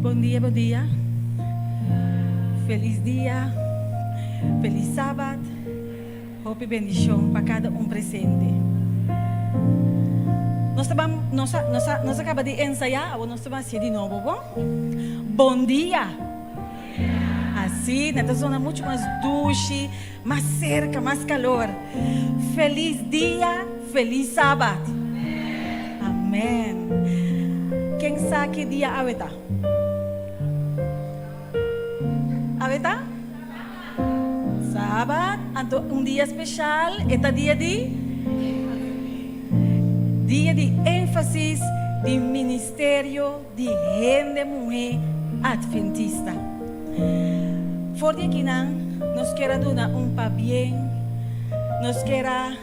Bom dia, bom dia. Feliz dia. Feliz sábado. Hope e bendição para cada um presente. Nós acabamos de ensaiar, ou nós estamos de novo, bom? Bom dia. Assim, nesta zona muito mais doce, mais cerca, mais calor. Feliz dia, feliz sábado. Amém. Quem sabe que dia é hoje? Aveta? Sábado, então um dia especial, é dia de ênfase de ministério de gente mulher adventista. For dia que não, nós queremos dar para bem, nós queremos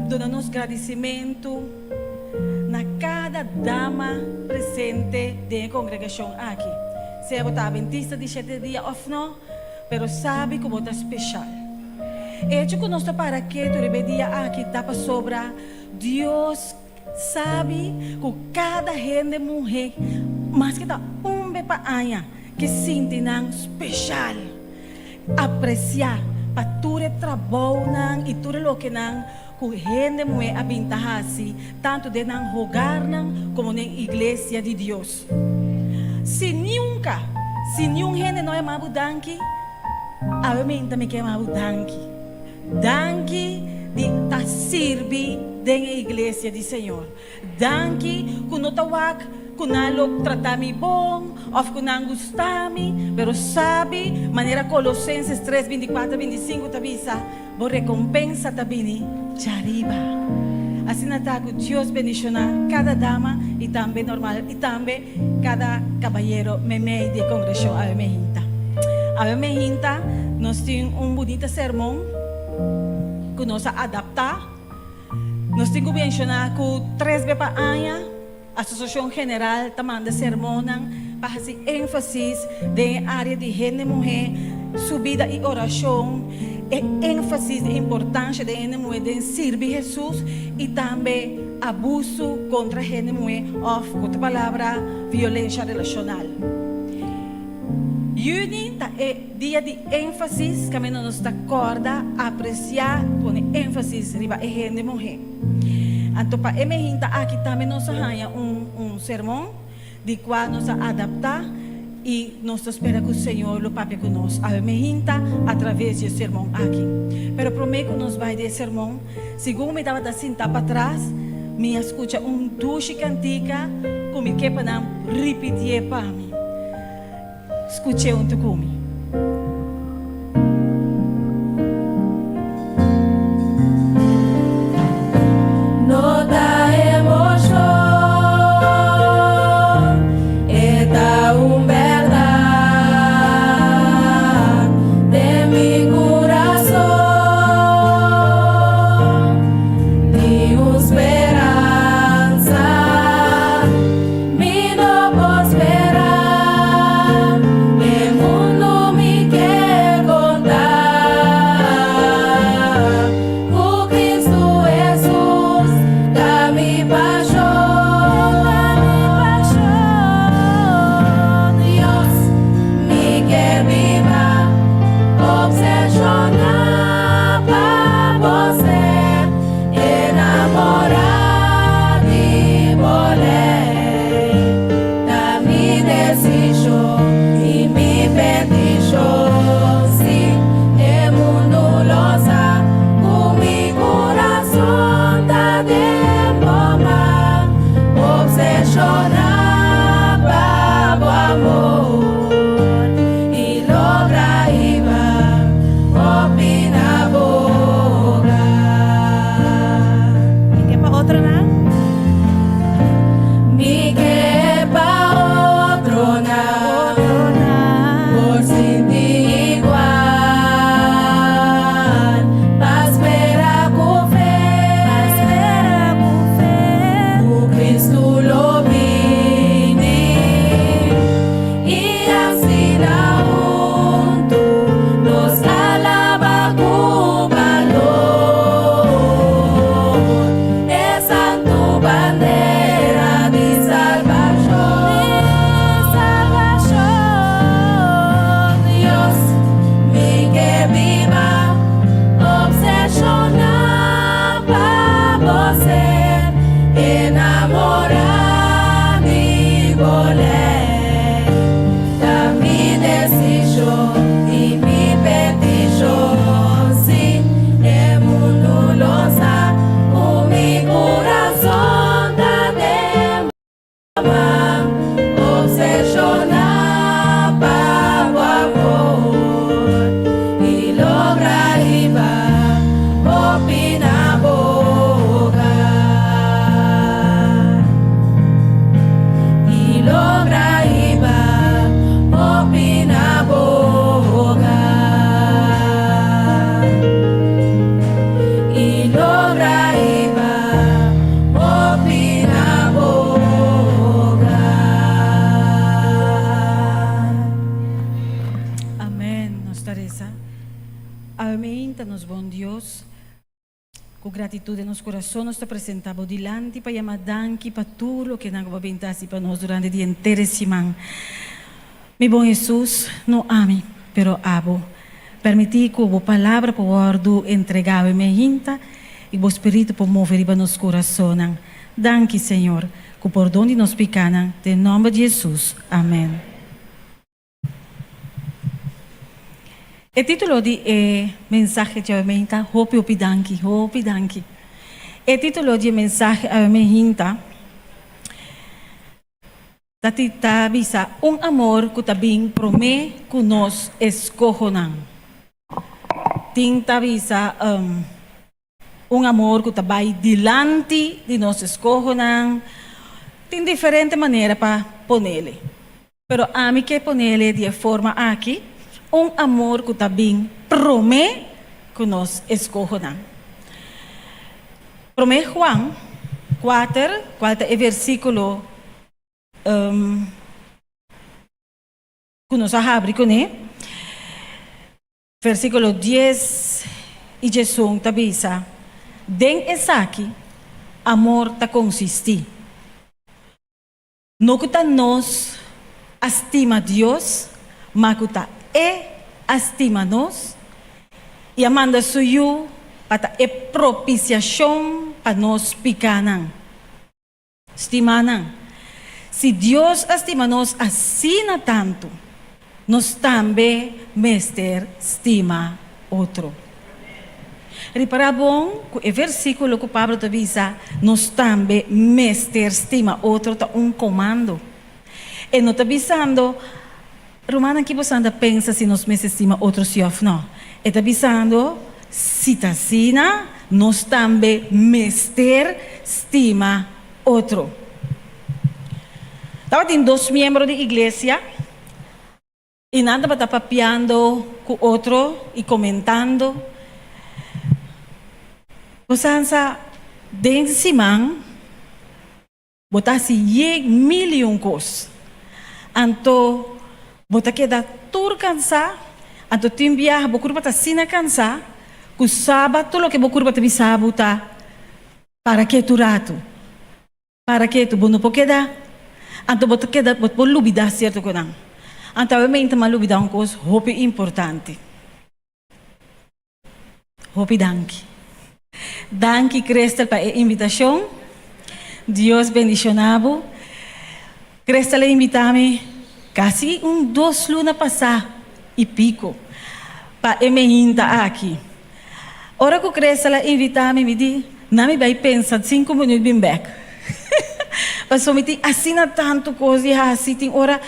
dar nosso agradecimento na cada dama presente da congregação aqui. Se você está adventista de 7 dias ou não, pero sabe como está especial. E eu conheço para que tu dia aqui dá para sobrar. Deus sabe que cada gente mulher, mas que está bepaanha, que sente não especial. Apreciar para tudo trabalho não e tudo o que não que gente mulher abinta-se, tanto de não rogar não como na igreja de Deus. Se nenhum gente não é mabu danki, a mim também que é mabu danki. Danki de ta servir da igreja do Senhor. Danki que não tawag, que não tratar-me bom, ou que não gostar-me, pero sabe, maneira Colossenses 3, 24, 25, tabisa, bo recompensa tabini, chariba. Assim está que Deus bendicionar cada dama e também normal e também cada caballeiro memei de congregação a mehinta. A mehinta nós temos bonito sermão que nós adaptar. Nós temos que mencionar que 3 vezes por ano a Associação General manda sermão para fazer ênfase na área de gente mulher, subida e oração. Ênfase da importância de gente mulher de servir Jesus e também abuso contra a gente mulher ou outra palavra violência relacional. Juni é dia de ênfase que nós nos acorda apreciar com ênfase riba a gente mulher. Então para emergir aqui também nós arranha sermão de qual nós adaptar. E nós esperamos que o Senhor o pape conosco. A minha através do sermão aqui. Pero prometo que nós vai de sermão. Segundo me dava da cinta para trás, me escuta duche cantica, como que para não repetir para mim. Escute tucumi. Mundo hinta nos bom Deus. Com gratitude nos coração, nós te apresentamos diante para chamar danke para tudo que nós vamos para nós durante o dia inteiro de semana. Meu bom Jesus, não ame, pero abo. Permitir que a palavra possa entregar a minha hinta e o Espírito possa mover para nos coração. Danke, Senhor, que por onde nos picanam, em nome de Jesus. Amém. O título de mensagem de minha hinta, Hope Danke. O título de mensagem a minha hinta, Tatita bisa amor que também promete que nós escolhemos. Tinta bisa amor que também dilante de nós escolhemos. Tem diferente maneira para ponerle. Pero a mim que ponerle de forma aqui, amor que também promete que nós escolhemos. Promete Juan 4 é versículo que nós abrimos com ele. Versículo 10 e 11 tabisa. Den aqui, amor ta consiste. No que nos estima Deus, mas que estima nós e amanda suyo para propiciação para nós picanan. Estimanan. Se Deus estima nós assim tanto, nós também mester estima outro. Repara bom que o versículo que Pablo te avisa, nós também mester estima outro, tá comando. E não está avisando, Romana que você anda pensa se nós mester estima outro se ou não. Está avisando, se está assim, nós também mester estima outro. Estava tem 2 membros de igreja e nada para estar papiando com outro e comentando. Você ansa dentro de semana, botar-se 10 milhões de coisas. Então, botar que dá tudo cansar, então tem viagem, bokur para sina cansar, que sábado, tudo que bokur para sábado tá, para que tu rato, para que tu bono porque dá. Então, botar que dá, botar lubida certo que não. Então, eu me entendo lubida uma coisa, hope importante. Hope danke. Danke, Cristal, para a invitação. Deus bendicionado. Cristal invita-me quase 2 lunas passar e pico para a minha hinta aqui. Ora que Cristal invita-me, me diz, não me vai pensar 5 minutos bem back. Mas eu me diz, assim não tanto coisa, assim tem hora,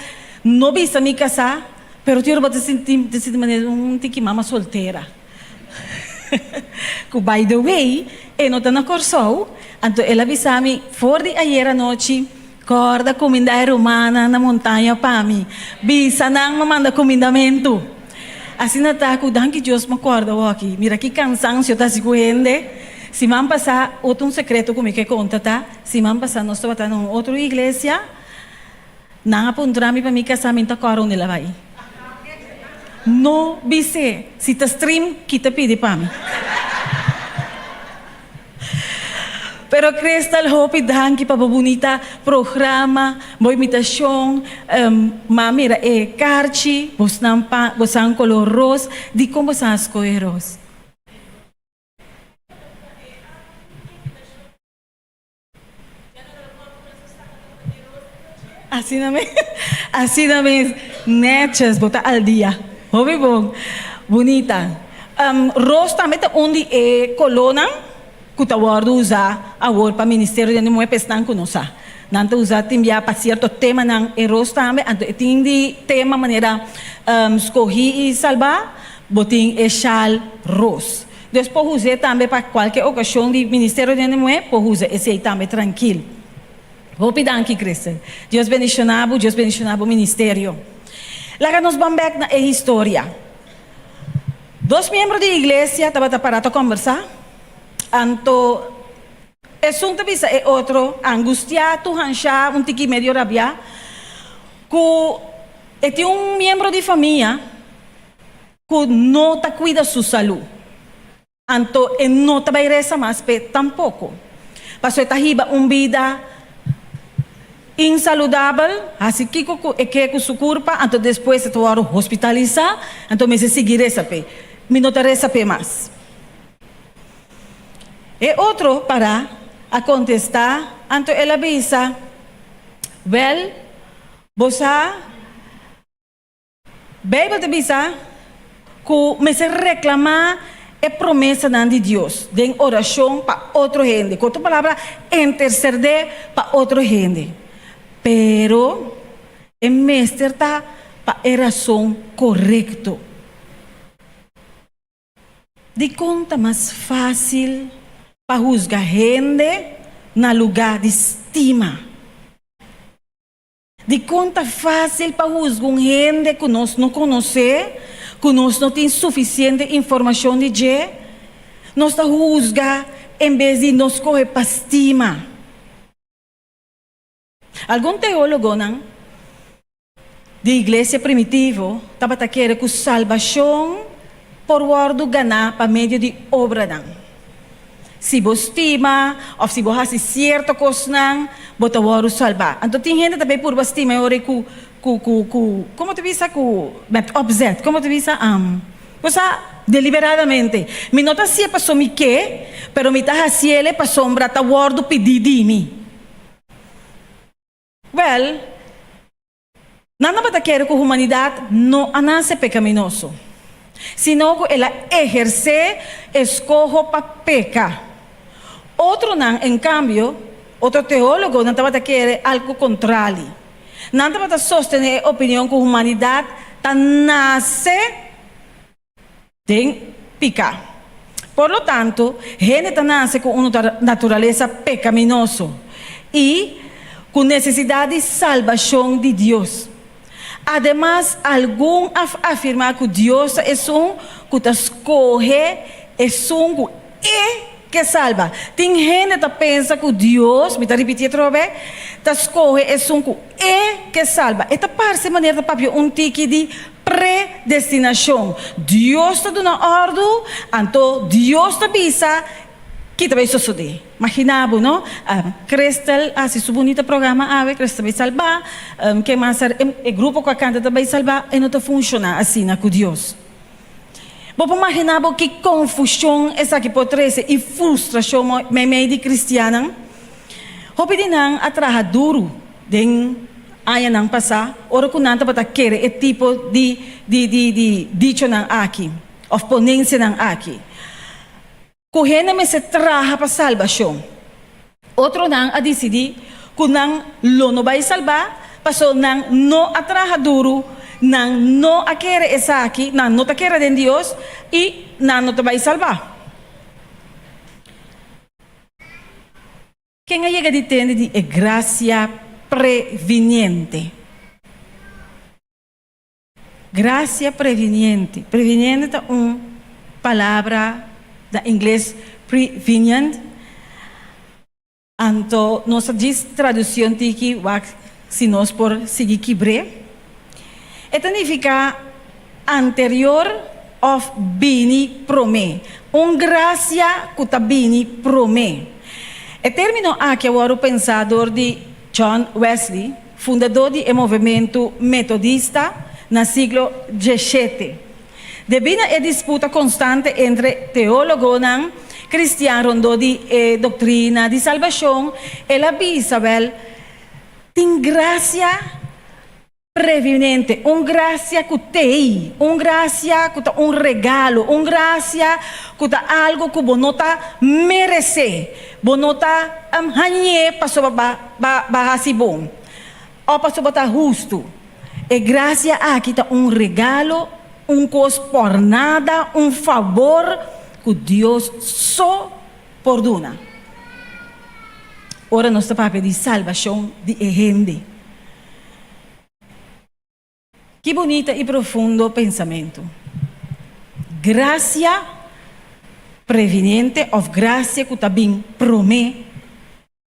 não bisa me casar, pero eu vou te sentir de maneira que mama solteira. Que, by the way, não está na Corsol, então ela avisa-me, fora de ayer à noite, corda comida romana na montanha para mim, bisa nang mamanda comidamento. Assim não está, que danke Deus me acorda aqui, mira que cansancio está se coende, se man passar, outro secreto comigo que conta, tá? Se man passar, nós estamos em outra igreja, não apontar-me para mim casamento, agora onde ela vai? No bise, se te stream, kita pide para mim. Pero Cristal, hope danke para bonita programa, boa imitação, mamira carchi, bosan color rosa, di como bosan escolher rosa. Assim também, netas, botar al dia. Hope bom, bonita. Rosa também tá onde colona, que tá usar agora para o Ministério de Mulher Pestan conosco. Não tá usar também para certo tema não é rosa também, tem de tema maneira escolher e salvar, botin é chal rosa. Depois usar também para qualquer ocasião de Ministério de Mulher, pode usar esse também tranquilo. Hope danke, Cristo. Deus bendicionado o ministério. Lá nos vamos back na história. 2 membros da igreja estavam parados a conversar. Então, assunto bisa é outro, angustiado, hancha, tiki medio rabia. Que tem membro de família que não cuida sua saúde. Anto, no tabay resa mas, pe tampoco. Paso etahiba vida insaludable, así que que su culpa, anto después te voy a hospitalizar, anto me se seguiré sape, me notaré sape más. E otro para a contestar, anto él avisa, well, bosa, Bíblia te avisa, que me se reclamar é promessa de Deus, de oração para outra gente, com outra palavra, interceder para outra gente. Pero, o mestre está para a razão correta. De conta mais fácil para juzgar gente na lugar de estima. De conta fácil para juzgar gente que nós não conhecemos, que nós não temos suficiente informação de je, nós está juzga em vez de nos correr para estima. Algum teólogo não, de igreja primitiva estava querendo que salvação por word ganhar para meio de obra não. Se você estima, ou se você faz certa coisa não, você vai salvar. Então tem gente também por você estima, como te visa met opzet, como te visa você deliberadamente. Me nota se passou me que, pero me tá haciele para sombra ta word pedir de mim. Well, nada para querer que a humanidade não anase pecaminoso, sino que ela exerce escojo para pecar. Outro não, em cambio, outro teólogo não estava querer algo contrário. Não estava sostener a opinião que a humanidade nasce de pecar. Por lo tanto, gente nasce com uma natureza pecaminosa e com necessidade de salvação de Deus. Además, algum afirma que Deus é que te escolhe, é que salva. Tem gente que pensa que Deus, me está repetindo outra vez, te escolhe, é que salva. Esta parte maneira de papel tique de predestinação. Deus te dá uma ordem, então Deus te avisa que te vai suceder. Imaginamos, não? Cristal, se bonito programa, Cristal vai salvar, que mais o grupo que canta vai salvar, e não te funciona assim com Deus. Vamos imaginar que confusão essa que pode ser e frustração meio de cristiana. Hopi nang atraha duro den aya nang pasa, ora kunanta bata kere e tipo de dicho nang aki, of ponência nang aki. Kuhena me se traha pa salvação. Outro nang a decidir kunang lono vai salvar, paso nang no atraha duro, nang no akere esa aqui, nang no ta kere den Dios e nang no te vai salvar. Quem chega de entender é graça preveniente. Graça preveniente. Preveniente é uma palavra da inglês prevenient. Então, nossa diz tradução tiki se nós por seguir quibre. Significa anterior of bini prome. Graça que tá bini prome. O termino aqui é o pensador de John Wesley, fundador do movimento metodista no século XVII. Devido à disputa constante entre teólogos cristianos de doutrina de salvação, ela avisa, tem graça preveniente, graça que tem, graça que tá regalo, graça que tá algo que você não merece, você não hanye para bahasi bom, ou para justo. E graça aqui tá regalo, coisa por nada, favor que Deus só perdona. Ora nós estamos de salvação de gente. Que bonita e profundo pensamento. Graça preveniente ou graça que também promete.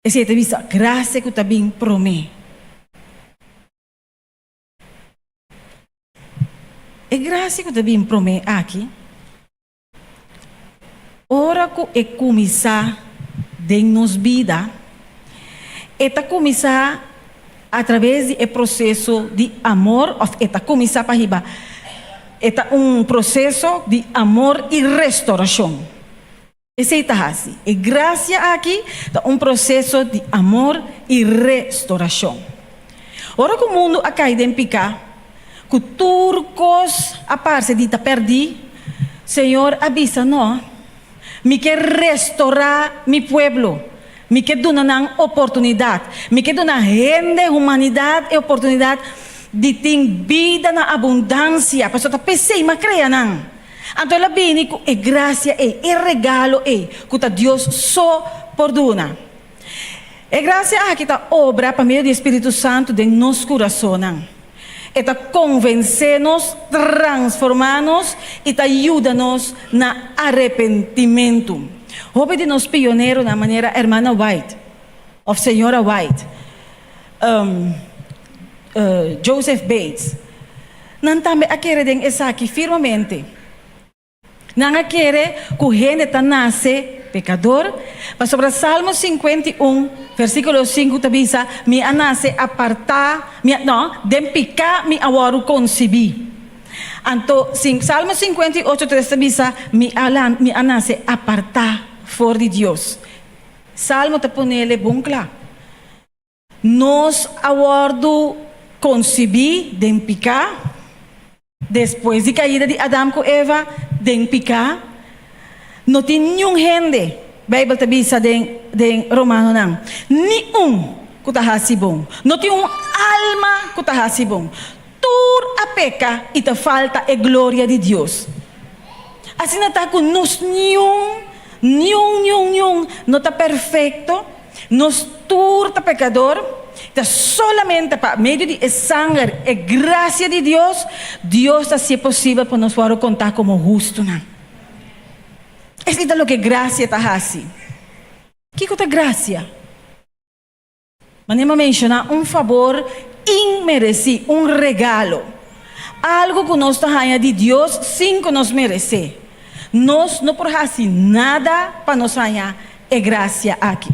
Essa é a vista, graça que também promete. E graça que também promete aqui. Ora que é começar de nos vida, está começar através do processo de amor, está começar para riba, está processo de amor e restauração. Esse é assim. E graças aqui, é processo de amor e restauração. Ora que o mundo acai de picar, que turcos a parte de perdi, Senhor avisa não, me quer restaurar mi pueblo, me quer dar uma oportunidade, me quer dar uma gente, humanidade e oportunidade de ter vida na abundância, para só pensei, mas creia não. Então ela vem com a graça e regalo que Deus só perdona. E graça que está obra para meio do Espírito Santo de nosso coração. Está convencer-nos, transformar-nos e ajuda-nos no arrependimento. Houve de nós pioneiros na maneira Hermana White, ou Senhora White, Joseph Bates. Não também querem essa aqui firmemente. Não querem que o gente nasce pecador. Mas sobre Salmo 51, versículo 5, diz: me nasce apartar, de pecar me awaro concebi. Então, Salmo 58, 3 diz: me nasce apartar for de Deus. Salmo te ponele bom claro. Nós awaro concebi de pecar. Depois de caída de Adão com Eva, de pecar, não tem nenhum gente, a Bíblia diz em Romano, não, nenhum que está bom, não tem alma que está bom, tudo a peca e te falta a glória de Deus. Assim não está com nós, nenhum, não está perfeito, nós tudo está pecador. Solamente para meio de sangue e graça de Deus, Deus está se possível para nós contar como justo. Isso é o que graça está assim. O que é graça? Mas não mencionar favor imerecido, regalo. Algo que nós está de Deus sem que nós merecer. Nós não podemos nada para nós ganhar a graça aqui.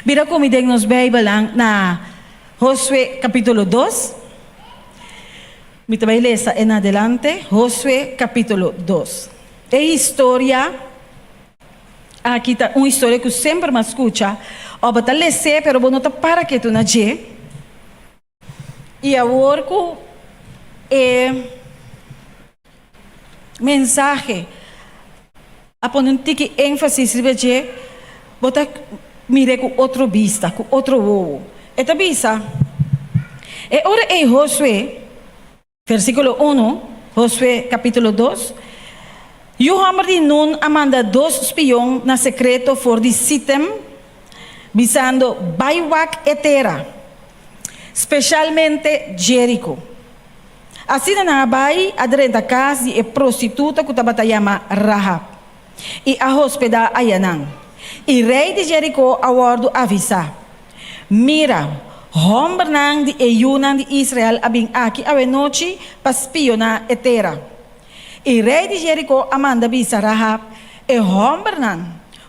Vira comigo nos Bíblia na Josué capítulo 2. Me vai ler en adelante. Josué capítulo 2. É história. Aqui está uma história que sempre me escuta. Ou para ler, pero não está para que tu não je. E agora que mensagem a pôr tique ênfase se bota mire com outro vista, com outro olho. Esta vista é ora em Josué, versículo 1, Josué capítulo 2. Yohamar de Nun amanda 2 espiões na secreto for de Sitem, visando Baiwak e Tera, especialmente Jerico. Assim na Bai, adrenta casa de prostituta que tabatayama Rahab, e a hospeda Ayanang. E rei de Jerico awardo avisa, mira, hombernang di eyunan de Israel abing aqui awe noite paspiona etera. E rei de Jerico amanda bisa Rahab, e hombernang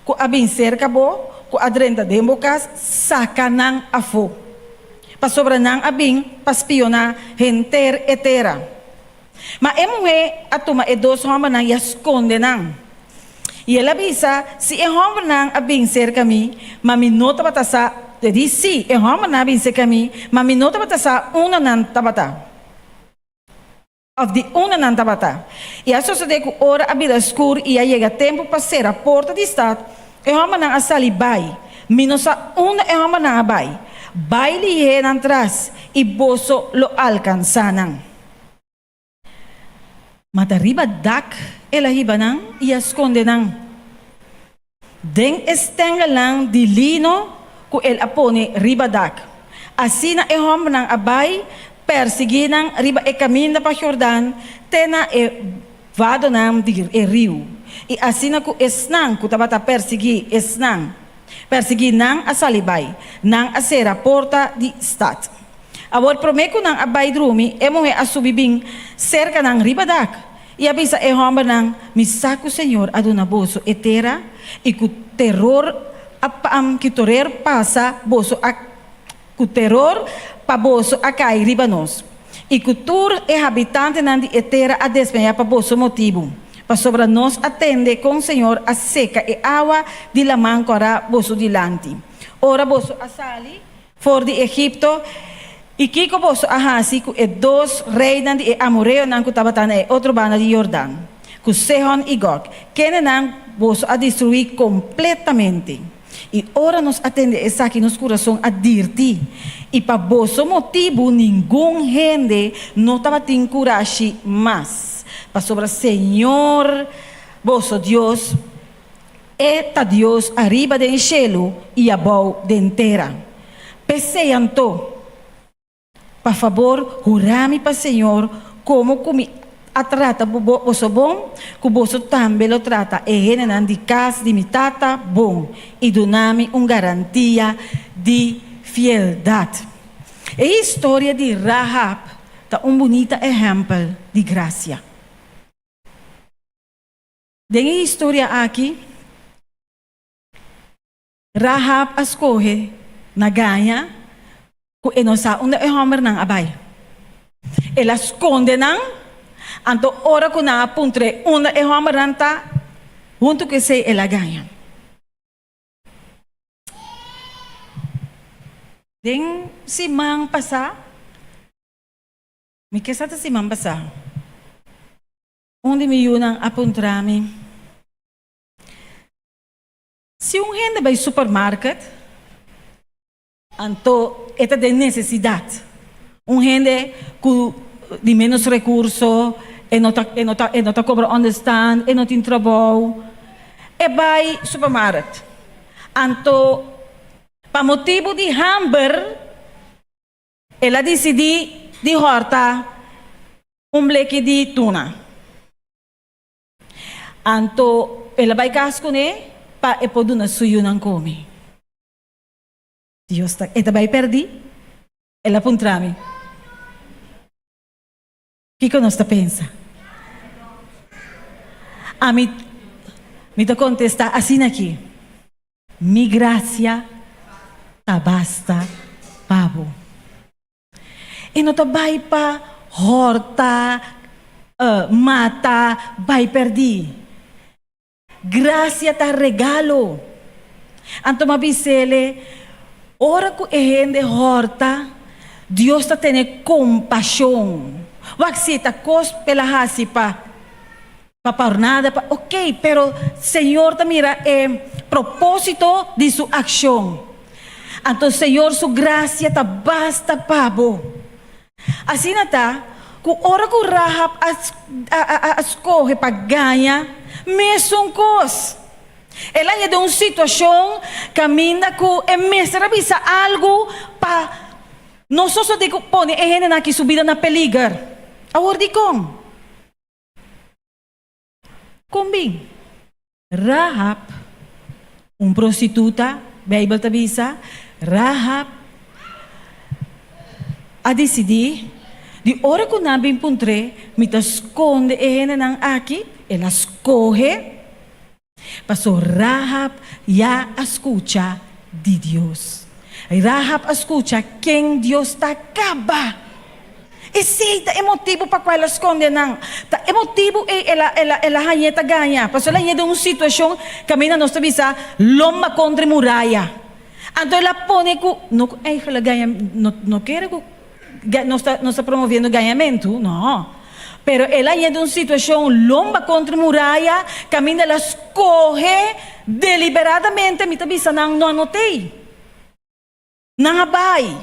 ku abing cerca bo, ku adrenta dembocas, sakanang afo. Pasobranang abing paspiona henter etera. Ma emuhe atuma e dos hombernang yascondenang. E ela avisa, se é homem não abin cerca mim, mami nota batasa, diz se é homem não abin cerca mim, mami nota batasa una não tabata. Of de una não tabata. E a sociedade que ora a vida escura e aí chega tempo para ser a porta de estado, é homem não a sali bai, minosa una é homem não a bai, bai lhe é atrás e boso lo alcançanan. Mata riba dak ela riba nang e esconde nang. Den estenga lang di lino ku el apone riba dak. Assim na ehom nang abay persigi nang riba e caminho pa Jordan tena e vado nang di e rio. E assim na ku esnang ku tabata persigi esnang. Persigi nang asalibay nang asera porta di stat. Awor promeco nang abay drumi, emohe asubibing cerca ng ribadak. E avisa e homem nang misaku Senhor aduna boso etera e ku terror que terror passa boso ku terror pa boso akai ribanos. E ku tur e habitante nan di etera a despenhar pa boso motivo. Pa sobra nós atende com Senhor a seca e água de la mancora boso dilante. Ora boso asali for di Egipto e kiko boso ahasi ku e dos rei nan di Amoreo nan ku tabatan e outro bana di Jordão. Ku Sehon e Gog. Kenen nan boso a destruir completamente. E ora nos atende essa aqui nos coração a dirti. E pa boso motivo nenhum gente não estava tem coragem mais. Para sobre Senhor, vosso Deus, eta Deus arriba del cielo e abau de inteira. Peseianto, por favor, jurami para Senhor, como comi a trata vosso bom, que vosso também lo trata, e genan de casa de mitata bom, e donami garantia de fieldade. E a história de Rahab, tá bonito exemplo de graça. Dengue história aqui, Rahab escolhe na ganha, que ela sa onde é homer nang abay. Ela esconde nang, anto ora ko na apuntre onde é homer nang ta, junto que se ela ganha. Deng si mang pasa, mi kesata si mang pasa. Onde me yun ang apuntrami. Se gente vai ao supermercado, então é de necessidade. Gente de menos recursos, não está cobrando onde estão, não tem trabalho, vai ao supermercado. Então, para motivo de hamburger, ela decidiu de horta bleque de tuna. Então, ela vai casco né? Para poder na suyo não come. Deus está, ela vai perder, ela apontrame. O que nós pensa? A mim, me te contesta assim aqui. Mi gracia basta pabo. E não te vai para horta, mata, vai perder. Gracia ta regalo. Anto mabisele, ora ku ehende horta, Dios ta tene compaixão. Waksita kos pelahasi pa paparnada pa, ok, pero Senhor ta mira propósito de sua ação. Anto Senhor su gracia ta basta pabo. Assim nata, ku ora ku Rahab escorre pa ganha, mesmo cos. Ela é de uma situação caminha com é mestra visa algo para não só de pone é gente na que subida na peligro. Awor di kong. Kumbing. Rahab, prostituta, Bible tabisa, Rahab a decidir de hora que nabim puntre, mita esconde e gente nang aqui, ela escorre, pasó Rahab ya escucha de Dios. Rahab escucha quem Dios ta acaba. Esse é motivo para qual ela esconde não. É motivo ela hanheta ganha. Pasó ela de uma situação camina nós tabisa lomba contra muralha. Então ela põe que não ela ganha não quer que não está promovendo ganhamento, não. Pero ela é de uma situação lomba contra muralha, caminha, ela escorre deliberadamente, me tabisa não anotei. Não vai.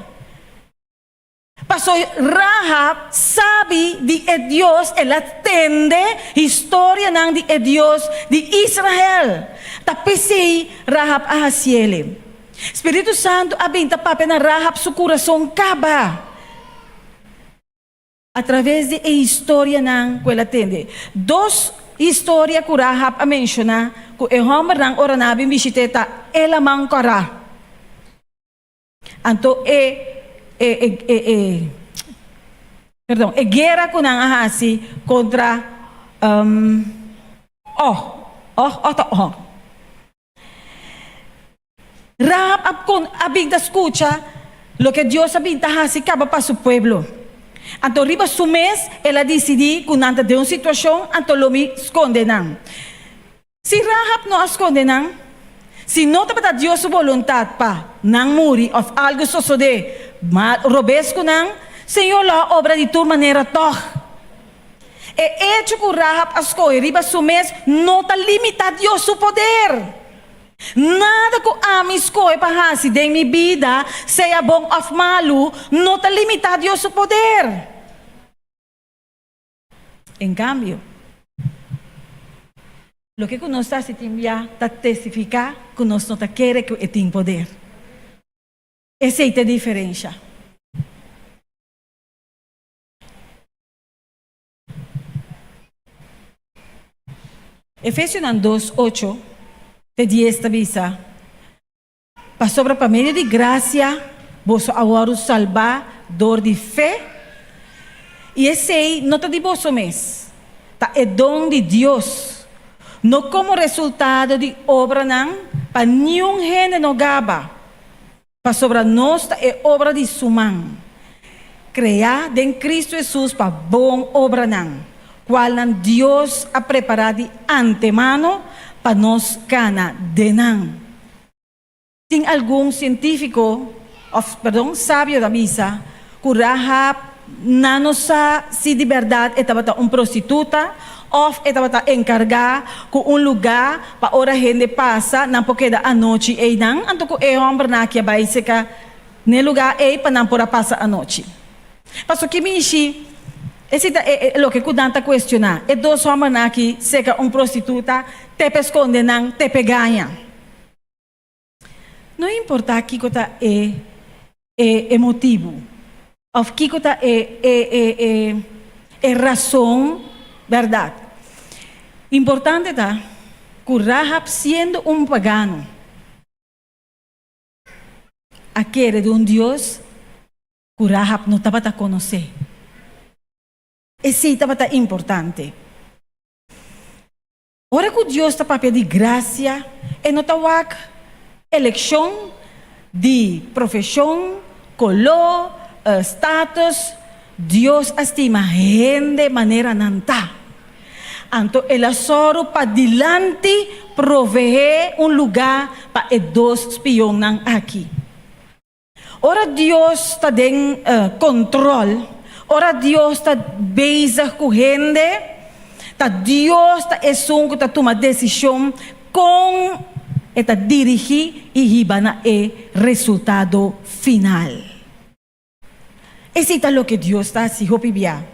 Passou Rahab sabe de Deus, ela atende história não de Deus de Israel. Tapisi Rahab ahasiele. Espírito Santo abinta pape na Rahab su coração caba. Através de história não que ela atende. Dos histórias que Rahab a menciona, que o homem não ora na visiteta, ela mancora. Então guerra que não ahasi contra Rahab abing da escucha lo que Dios habita hacer para su pueblo. Anto riba su mes, ela decidi que ante de una situación, anto lo mi escondenan. Si Rahab no escondenan, si no te para Dios su voluntad pa, nang muri, of algo sucede, robesco nang, Senhor la obra de tu manera toch. E hecho que Rahab escoge riba su mes, no te limita Dios su poder. Nada que ame escolhe para fazer de minha vida, seja bom ou malo, não está limitado Deus seu poder. Em cambio, o que nós está se está testificar que nós não quer que tem poder. Essa é a diferença. Efésios 2:8 te diz esta visa, para sobre para meio de graça, vos agora salvador de fé, e esse aí não está de vos mesmo, tá é dom de Deus, não como resultado de obra não, para nenhum gênero no gaba, para sobre nós tá é obra de sumang, criar em Cristo Jesus para bom obra não, qual não Deus a preparado de antemano, para nós cana denang. Tem algum científico, sábio da misa, que Rahab não sa se de verdade estava prostituta, ou estava encargar com lugar para ora gente passa, não porque da noite e não, anto que é homem na que vai secar no lugar e para não pora passa a noite. Passo que me enche. Esse é o que cuidanta questionar. É dois homens aqui, seca prostituta, te esconde não, te ganha. Não importa que coisa é motivo, ou que coisa é razão, verdade. Importante tá, que Rahab sendo pagano, aquele de Deus, que Rahab não estava a conhecer. Esse estava importante. Ora que Deus está para pedir graça, e não está eleição de profissão, color, status, Deus estima gente de maneira nanta. Então, ele só para dilante proveer lugar para dois espiões aqui. Ora Deus está em controle. Ora Deus está bezig com gente, tá Deus está que está tomar decisão com está dirigir e ribana resultado final. Esse é o que Deus está se opibia.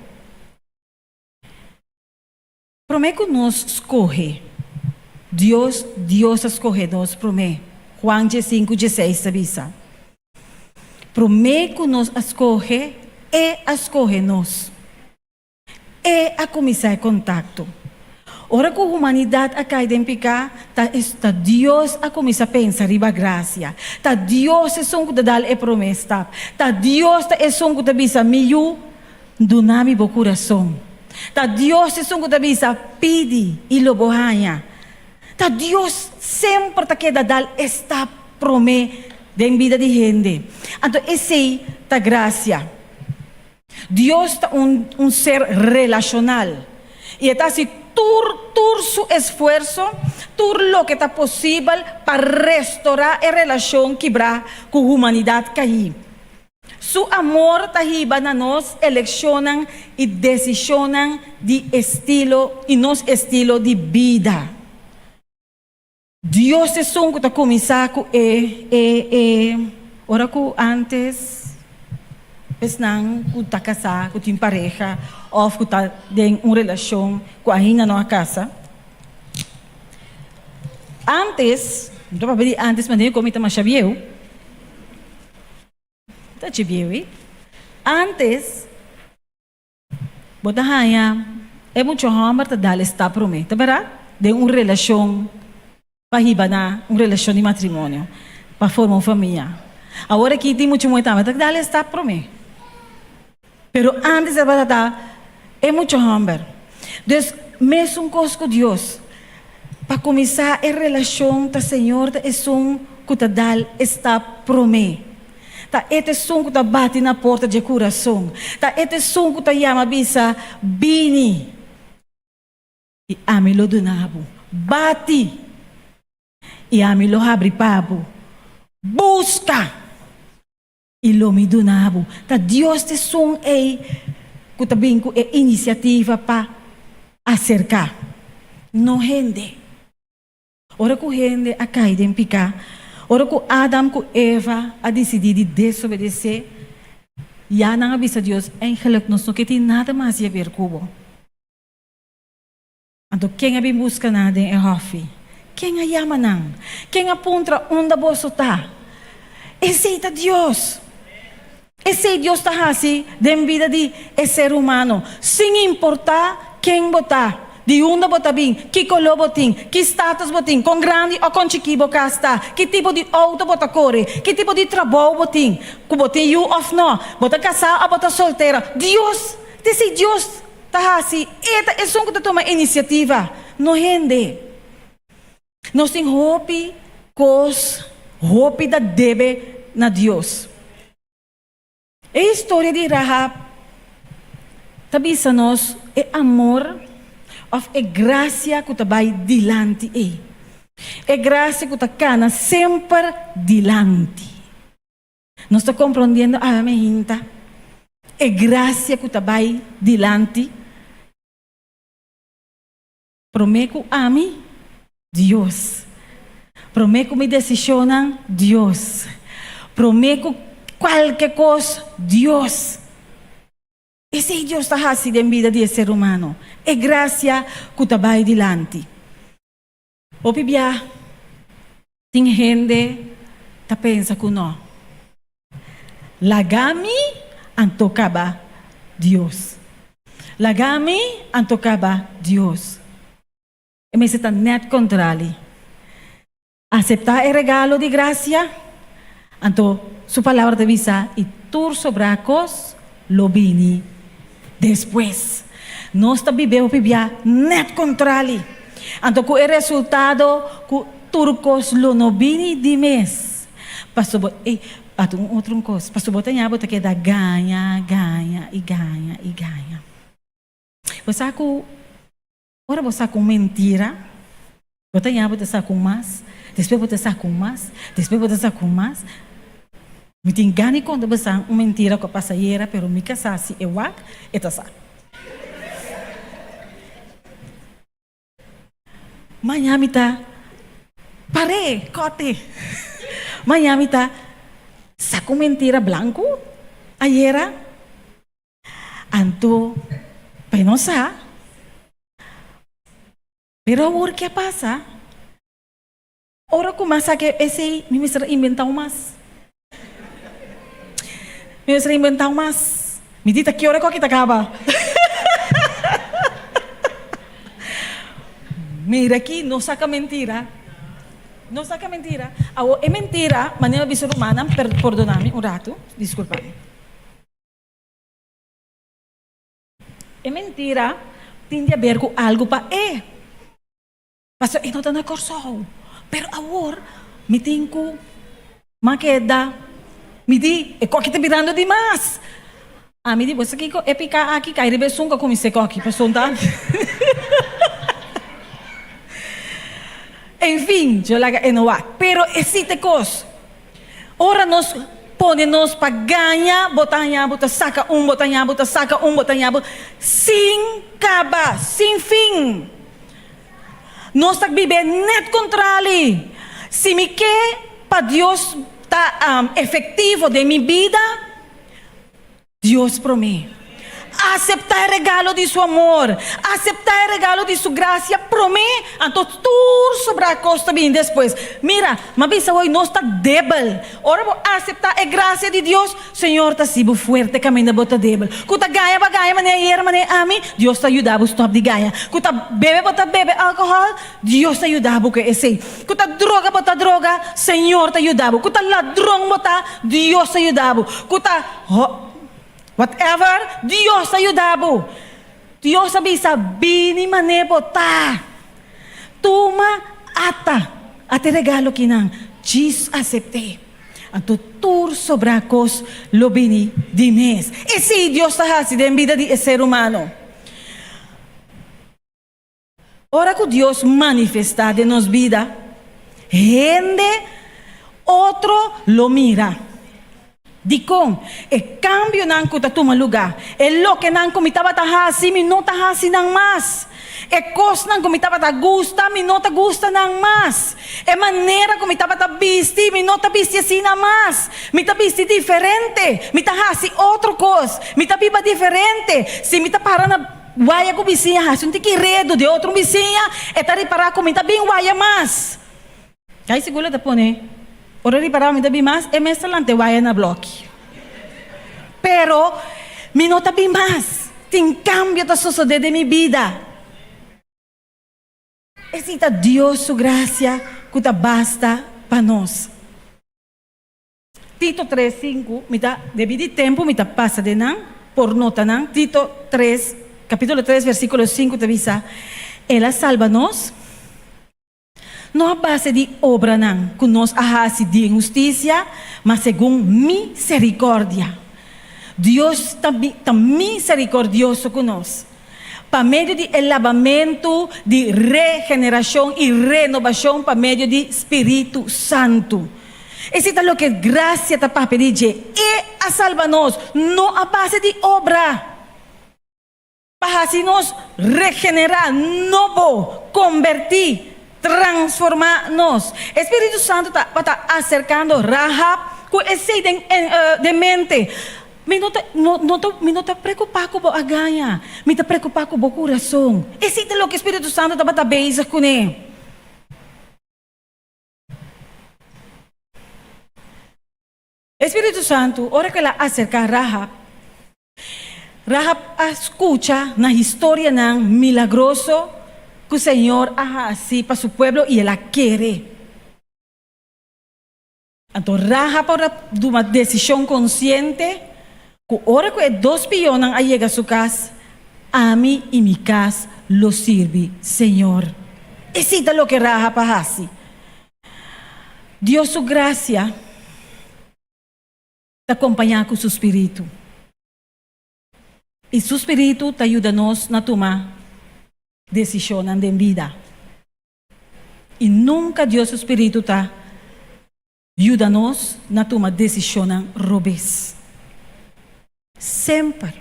Promete que nós escolhe. Deus escolhe nós, promete. Juan 5:16 avisa. Promete que nós escolhe escolhe-nos. A começar contato. Ora que a humanidade a identificar, está Deus a começar a pensar riba graça. Tá Deus é som que dá a promessa. Tá Deus é som que bisa miu do nami bo coração. Tá Deus é som que bisa pidi e lobohanha. Tá Deus sempre tá queda dar esta promessa de vida de gente. Então esse tá graça. Deus é ser relacional. E está assim, todo su esforço, todo lo que está possível para restaurar a relação quebrar com a humanidade cair. Su amor está riba na nós, eleicionam e decisionam de estilo e nos estilo de vida. Deus é som que está começar com ora que antes nang kung ta casa, kung tem pareja, ou kung ta tem uma relação com a hina na casa. Antes, não para pedir antes, mas nem como está mais chavieu. Está chavieu, Antes, botahaya, é muito homem para dar esta promessa, tá verdade? De uma relação, para riba na uma relação de matrimônio, para formar uma família. Agora que tem muito muito homem, dar esta promessa. Pero antes de verdade, é muito homem. Então, mesmo com Deus. Para começar a relação com o Senhor, é som que te dá está promê. Tá, este som que te bate na porta de coração. Tá, este som que te chama bisa, bini. E amilo do nabo. Bate. E amilo abre pabo. Busca. E lo me do nabo. Tá, Deus te som é que te bem é iniciativa para acercar. Não rende. Ora que rende a cair em picar. Ora que Adam e Eva a decidir de desobedecer. Já não avisa Deus, eigenlijk nós não tem nada mais a ver com o. Então, quem a bem busca nada é Rafi. Quem a chama não? Quem aponta onde você está? Esse é Deus. Esse é Deus está assim, da vida de ser humano. Sem importar quem botar. De onde você vem, que color você tem, que status você tem, com grande ou com chiquito você está, que tipo de auto você corre, que tipo de trabalho você tem, que você tem ou não, você casado ou você solteira. Deus, esse Deus está assim, é só que você toma iniciativa, não rende. Nós temos hope da deve na Deus. A história de Rahab, tabisa-nos, é amor, of é graça que está vai dilante é graça que está cana sempre dilante. Nós está compreendendo a minha hinta. É graça que está vai dilante. Prometo a mim Deus. Prometo me decisão Deus. Prometo qualquer coisa Deus. Esse Deus está assim na vida de ser humano. É graça que está vai dilante. O Bíblia tem gente que pensa que não. Lagami antocaba Deus. Lagami antocaba Deus. E me está net contrário. Aceitar o regalo de graça, então sua palavra te visa e tur sobracos lo vini depois. Nós está vivendo Bíblia net contrário. Então, com o resultado, com turcos lo no vini de mês. Pastor, outra coisa. Pastor, botanya bota que dá ganha. Você com ora você com mentira. Botanya bota sa com mais. Depois bota sa com mais. Depois bota sa com mais. Me tem gani quando você uma mentira com a passageira, pero me casasi e wak etasa. Manhã me tá pare, cote. Manhã me tá saco mentira branco. Ayera anto penosa. Pero o que passa? Ora começa que esse me será inventar mais. Me será inventar mais. Me diz que hora que acaba. Mira aqui, não saca mentira. Não saca mentira. É mentira, maneira de ser humana, perdoname um rato, desculpa-me. É mentira, tem a ver com algo para Pastor, não está na corso. Pero agora, me tem que maqueda. Me diz, é que está virando demais. Me diz, você é picar aqui, cai de besunga como esse coque, pessoal, tá? Enfim, eu lá enovar. Pero existe coisa. Ora nós põe-nos para ganhar, botanha, bota saca botanha, bota saca botanha, sem caba, sem fim. Nós estamos vivendo net contrário. Se me quer para Deus está efetivo de minha vida, Deus promete. Aceitar o regalo de seu amor, aceitar o regalo de sua graça, promete, então tudo sobre a costa bem depois. Mira, mas hoje nós está débil. Ora, vou aceitar a graça de Deus, Senhor está sibo forte, caminho da bota débil. Quando ganha, maneira, ami, Deus está ajudando, stop de ganha. Quando bebe álcool, Deus está ajudando, que esse. Quando droga, Senhor está ajudando. Quando ladrão bota, Deus está ajudando. Quando whatever, Deus está ajudando. Dios avisa, bini manebo ta. Tuma ata. Ate regalo kinang, Jesus accepte. Ang tutur sobrakos lo bini dimes. E si Dios tahasi den vida di ser humano. Ora que Dios manifesta de nos vida, gente, otro lo mira. Dikong, cambio nang kutatuma lugar. Lo que nang kumitaba tahasi, minota hasi nang mas. Kos nang kumitaba ta gusta, minota gusta nang mas. Maneira kumitaba ta bisti, minota bisti assim na mas. Mita bisti diferente, mita hasi outro cos, mita biba diferente. Se mita para na waya ko bisinha hasi, um tiquiredo de outro bisinha, tari para kumita bem waya mas. Aí segura da pone. Ora riparar me dabi mas, mais talante waya na bloque. Pero, me nota bem mais. Tem cambio da suceder de minha vida. Exista Deus sua graça, que basta para nós. Tito 3:5, me dá devido tempo, me dá passa de não, por nota não. Tito 3, capítulo 3, versículo 5, te avisa, ela salva-nos. Não a base de obra não, que nós ahasi de injustiça, mas segundo misericórdia. Deus está misericordioso conosco. Para meio de lavamento, de regeneração e renovação, para meio de Espírito Santo. Esse é o que graça está para pedir. E a salva-nos, não a base de obra. Para assim nos regenerar, novo, convertir, transformar-nos. Espírito Santo está acercando Rahab com esse de mente. Me não está preocupado com a ganha. Me está preocupado com o coração. Esse é o que o Espírito Santo está bem com ele. Espírito Santo, hora que ela acerca Rahab escuta na história não milagroso que o Senhor assim para seu povo e ela quer. Então Rahab de uma decisão consciente que hora que dois pionas a chegar a sua casa, a mim e minha casa lo sirve, Senhor. Esse é o que Rahab faz. Deus sua graça te acompanhar com seu espírito. E seu espírito te ajuda-nos a tomar decisões na vida. E nunca Deus seu espírito te ajuda-nos a tomar decisões robes. Sempre.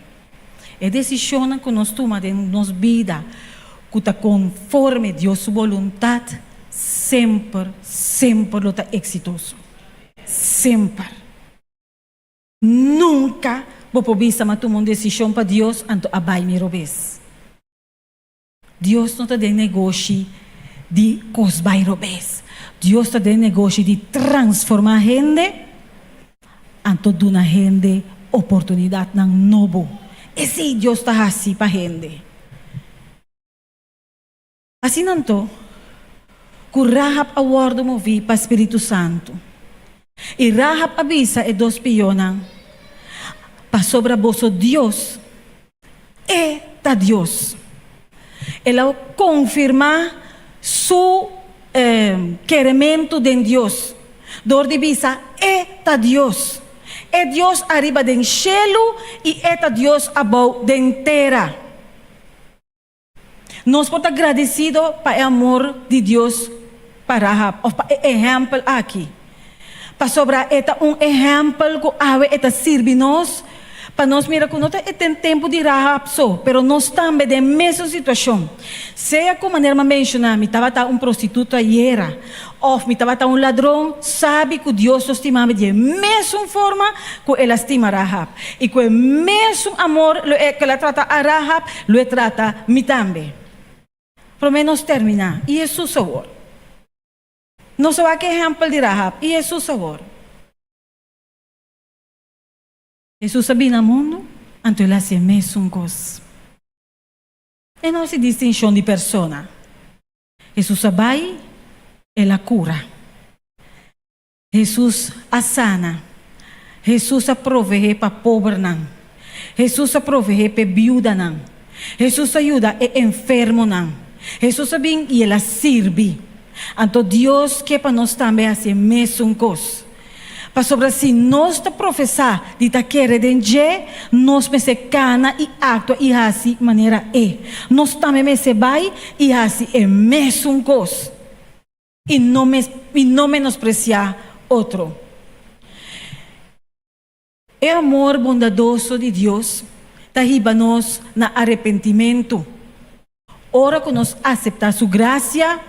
É decisão que nós tomamos em nossa vida, que está conforme a Deus sua vontade, sempre está exitoso. Sempre. Nunca vou poder tomar uma decisão para Deus anto abai me robes. Deus não está de negócio de cosbai robes. Deus está de negócio de transformar a gente anto dar a gente oportunidade ng novo. Esse Deus está assim para a gente. Assim nanto, que Rahab award mo vi para Espírito Santo. E Rahab avisa e dos pionan para sobre vosso Deus ta Deus. Ela confirma su queremento de Deus. Dor de visa ta Deus. É Deus arriba do cielo e é Deus abaixo da terra. Nós podemos agradecidos para o amor de Deus para Rahab, ou para o exemplo aqui. Para sobrar exemplo que ave serve nós, para nós mirar que não tem tempo de Rahab só, pero nós também de mesma situação. Seja como maneira mencionar, me estava prostituta era, ou me estava ladrão, sabe que Deus estimava de mesma forma que ela estima Rahab. E com o mesmo amor que ela trata a Rahab, lo trata me também. Pelo menos terminar. E é o sabor. Não só aquele exemplo de Rahab, e é o sabor. Jesus sabia no mundo, então ele fazia a mesma coisa. E não se distinção de persona. Jesus sabia, ela cura. Jesus a sana. Jesus a provee para pobre não. Jesus a provee para viúva não. Jesus ayuda e enfermo nan. Jesus sabing e ela sirve. Anto Deus que para nós também assim mesmo coisa. Para sobre si nós ta professar de ta querer denje, nós me se cana e actua e assim maneira é. Nós também me se vai e assim é mesmo coisa. E não menospreciar outro. É amor bondadoso de Deus, tahiba-nos na arrependimento. Ora que nós aceitar sua graça,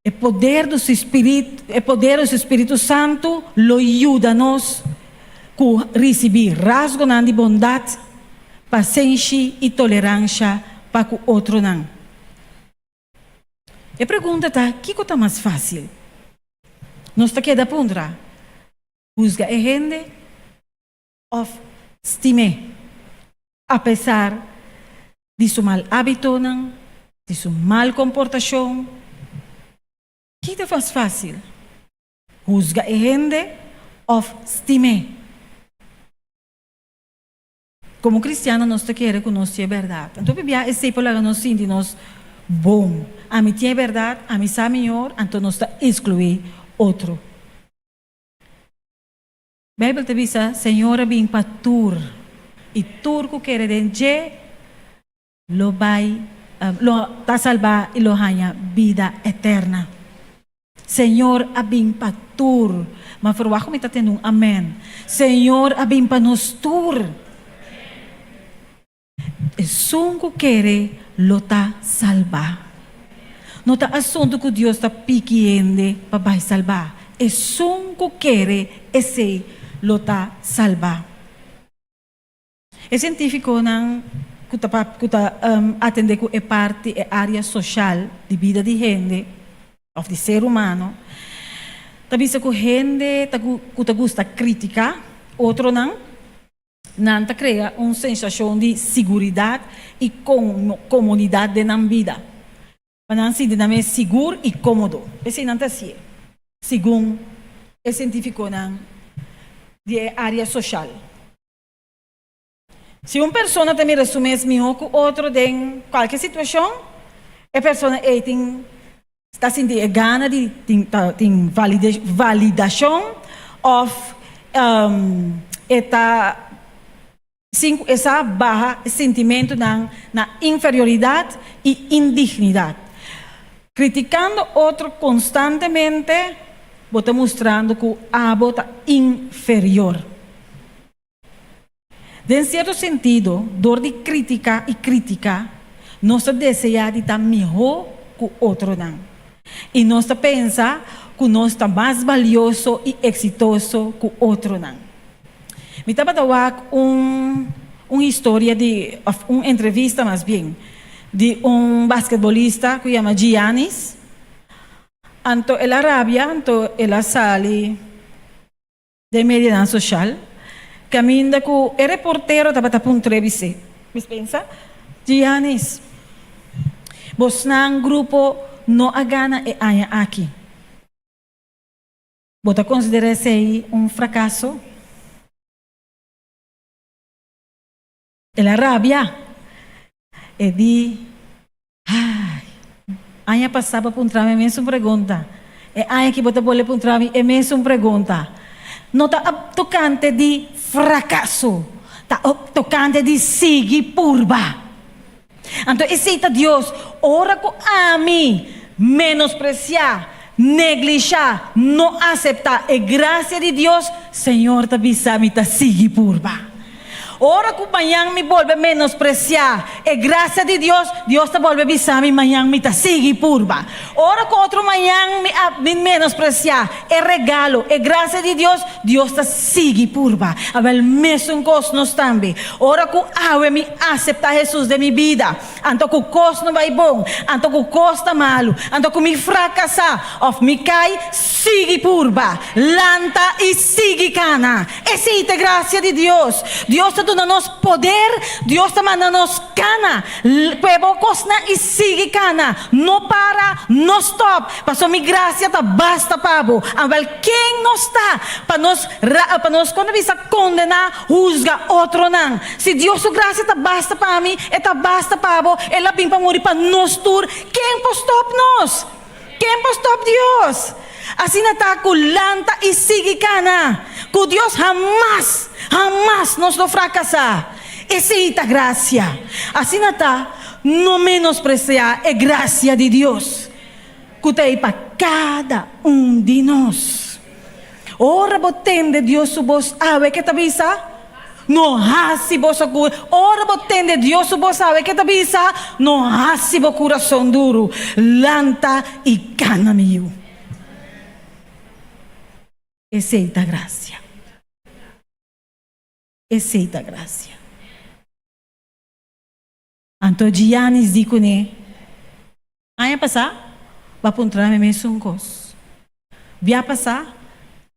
o poder do Espírito Santo, lo ajuda-nos a receber rasgo de bondade, paciência e tolerância para o outro não. E pergunta está, que coisa mais fácil? Nós está queda pondra, juzga a gente ou estime, apesar de seu mal hábito, de sua mal comportação. Que te faz fácil? Juzga a gente ou estime? Como cristiano, nós te queremos conhecer a verdade. Então, bebia é sempre para nós sentirmos bom. A mim tem verdade, a mim sabe melhor, então nós te excluir outro. A Bíblia te diz, Senhor, bem para tur. E tur que quer dizer, lo vai, lo ta salvar e lo hanya vida eterna. Senhor, abim pa tur. Mas verwacht me está tendo amém. Senhor, abim pa nos tur. E sunco quere lo ta salvar. Não está assunto que Deus está piquiende para vai salvar. E sunco quere esse lo ta salvar. É científico não que atende com a parte e área social de vida de gente. Of de ser humano, talvez que gente que gosta criticar, outro não ta cria uma sensação de segurança e comodidade na vida. Para não se sentir seguro e cômodo. Esse não está assim. Segundo o científico de área social. Se uma pessoa também resume melhor que outro em qualquer situação, a pessoa está sentindo gana de validação ou essa barra sentimento na inferioridade e indignidade. Criticando outro constantemente, está mostrando que o abo está inferior. De certo sentido, dor de crítica e crítica, nós desejamos de estar melhor que o outro não. E nós pensa que nós está mais valioso e exitoso que o outro não. Me estava dando uma história de uma entrevista mais bem de um basquetebolista que se chama Giannis. Anto ela rabia, anto ela sale de media social. Caminda que o reportero estava a entrevista. Me pensa, Giannis, você não grupo não há gana e há aqui. Você considera esse um fracasso? Ela rabia. E di, ai, passava por entrar, é mesmo pergunta. E ai, que você pode entrar, é mesmo pergunta. Não está tocante de fracasso, está tocante de seguir purba. Então, esse Deus, ora com a mim, menospreciar, negligenciar, não aceitar a graça de Deus, Senhor, te avisa-me, te seguir purba. Ora que amanhã me volve menospreciar. É graça de Deus, Deus te volve avisar me amanhã me te sigue purba. Ora que outro amanhã me menospreciar. É regalo, é graça de Deus, Deus te sigue purba. Abel mesmo cos nós também. Ora que eu me aceitar Jesus de minha vida. Anto que o cos não vai bom, anto que o cos está malo, anto que me fracassar, of me cai, sigue purba. Lanta e sigue cana. Essa é a graça de Deus. Deus te dando-nos poder, Deus te manda-nos cana. Pebo cosna e sigue cana. Não para, não não stop, passo mi graça tá basta pabo, ambal quem não está, para nós quando visa condenar, juzga outro não. Se Deus sua graça tá basta para mim, tá basta pabo, ela vem para morrer para nós tur, quem pode stop nós? Quem pode stop Deus? Assim está culanta e sigue cana, que Deus jamás nos lo fracassar. Essa é a graça. Assim está, não menospreciar a graça de Deus, que tem para cada de nós. Ora, botende Deus su voz, ave que te avisa? No hasi vos cura. Ora, botende Deus su voz, ave que te avisa? No hasi vos coração duro, lanta e cana meu. Essa é a graça. Essa é a graça. Então, Giannis diz né, aí passar, vai apontar me suncos. Via passar,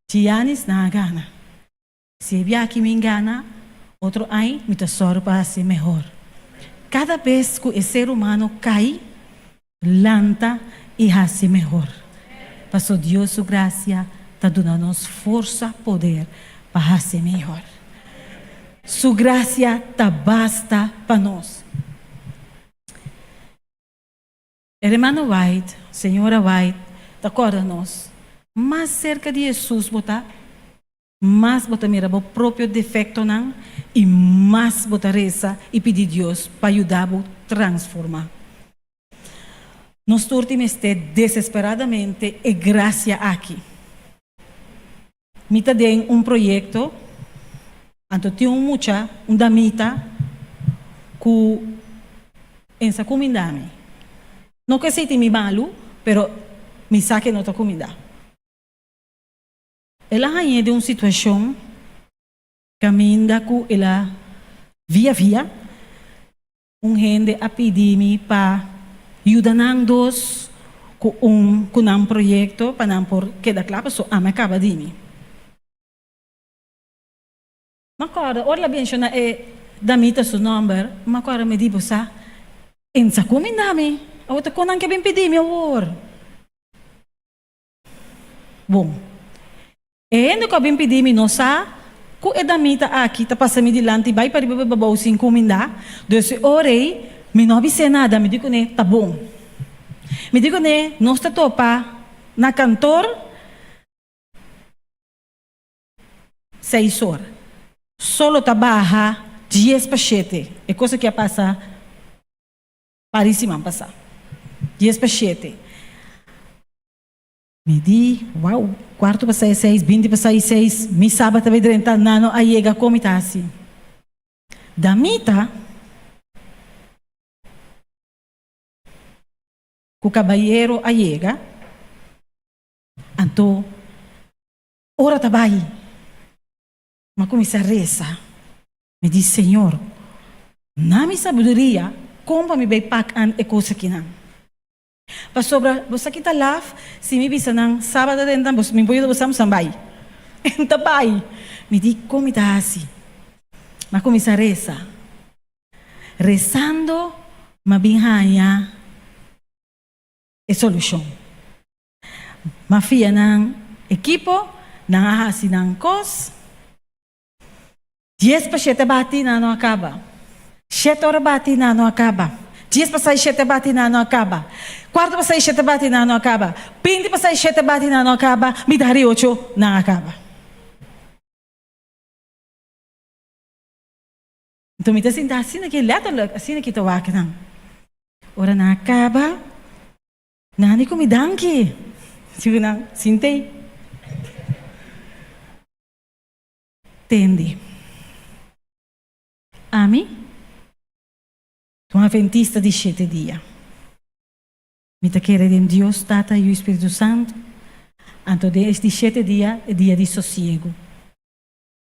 Giannis na gana. Se via que me engana, outro aí me tesoro para ser melhor. Cada vez que o ser humano cai, lanta e hace melhor. Passou Deus sua graça, está dando-nos força, poder para ser melhor. Sua graça tá basta para nós. Irmã White, senhora White, acorda-nos. Mais cerca de Jesus, botar, mais botar mira o próprio defeito não, e mais botar reza e pedir Deus para ajudar a transformar. Nós tortimos desesperadamente e graça aqui. Mita tem projeto, então tem mucha, damita, que essa comida. Não que seja me malo, pero me saque outra comida. Ela é de uma situação caminha com ela via gente a pedir-me para ajudar-nos com um projeto para não por quedar claro, só me acaba de mim. Mas agora, ora bem, damita seu nome, mas agora me digo, essa comida me. O te konan que bem pedir meu amor. Bom. E que bem pedir me nossa, ku edamita aqui tá passando dilante vai para babaw sin comida. Desse orei, me não obse nada, me digo né, tá bom. Me digo né, nós tá topa na cantor 6 horas. Solo trabalha 10 para 7. É coisa que passa paríssima passar. 10 para 7. Me di, wow, quarto para 6, 20 para 6, mi sábado vai 30 nano, aí chega como tá assim. Da mita, o cabalheiro aí chega, então, ora trabalho. Mas começa a rezar. Me diz, Senhor, na minha sabedoria, como me vai pagar a coisa que não. Para sobra, você que está lá, se me visa nang sábado dentro, você me pode usar sambay. Então, pai, me diz como está assim. Mas começa a rezar. Rezando, mabinhaya a solução. Mafia ng equipo, nang ahasi ng kos. 10 para 7 bati na não acaba. 7 horas bati na não acaba. 10 para 6, 7 bati na não acaba. 4 para 6, 7 bati na não acaba. 20 para 6, 7 bati na não acaba. Me dari 8 na acaba. Então, me dá assim naquele lado, assim naquele tawak nang. Ora na acaba. Nani ko me danki. Sigo nang, sintay. Tende. Ami, tu uma adventista de 7 dias. Me te quer em Deus, Tata e o Espírito Santo. Então, desde 7 dias é dia de sossego.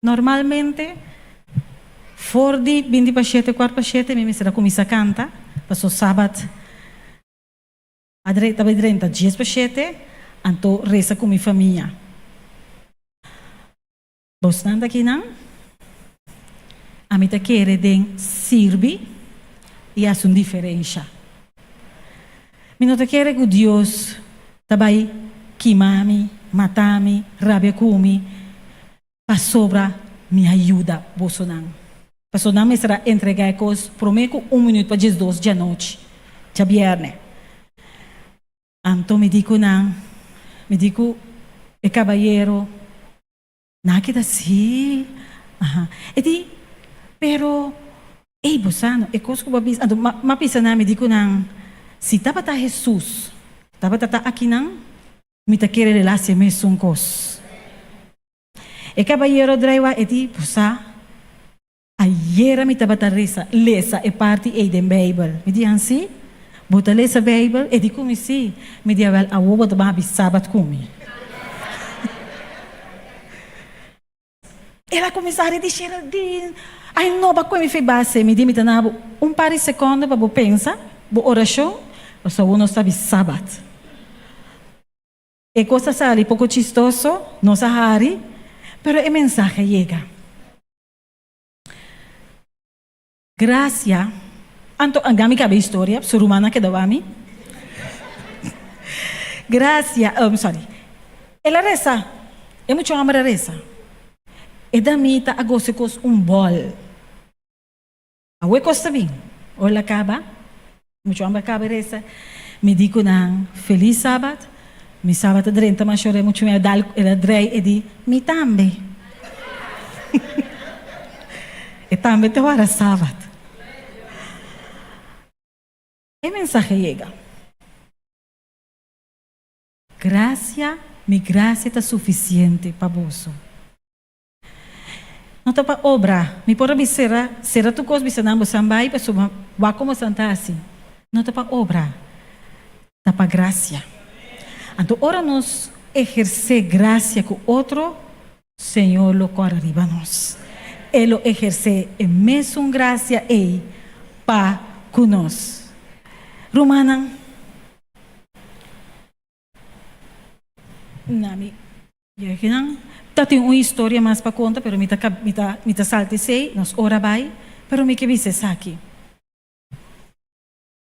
Normalmente, for de 20 para 7, 4 para 7, me será começar a cantar. Passou sábado, a direita vai 30, 10 para 7, então reza com minha família. Você não aqui, não? A mim te quer de servir e faz uma diferença. Mi não te quer que Deus tabai quimami, matami, rabia kumi, para sobra me ajuda, bolsonaro. Para não me será entregar coisas, prometo 1 minuto para 12 de noite, de viernes. Então me digo, e caballero, na que assim, e di, pero, bosano, e coisa que eu fiz, mapisa na me digo se tava tá Jesus, tava tá aqui não, me tá querer relação mesmo com cos. E caballero driva e di, bosa, ayer me tava tá lesa e parte e den Bible, me di assim, bota lesa Bible e di como si, me di avel a wo bota babi sabat kumi. Ela começava a dizer, ai não, para como me fez base, me disse, par de segundos para pensar, para oração, ou só uno sabe sábado. E coisa sale pouco chistoso, não sahari, pero o mensagem chega. Gracia, anto angami cabe história, sou rumana que dava a mim. Gracia, ela reza, é muito amor a reza. E da mita a gosto com bol. A we costa bem. Olha acaba. Muito amor acaba reza. Me digo feliz sábado. Mi sábado 30 mas chorei muito me dal ela drei e di mi tambe. E tambe te hora sábado. E mensagem chega. Mi graça está suficiente para você. Não está para obra. Me pode será tu coisa bisanambo sambai para suma wa como santasi. Não está para obra. Está para graça. Então, ora nos exercer graça com outro, Senhor lo corre arriba nós. Ele exercer a mesma graça e para conosco. Romana. Nami. Tem uma história mais para contar, pero me tá salte sei, nós ora vai, pero me que visse aqui.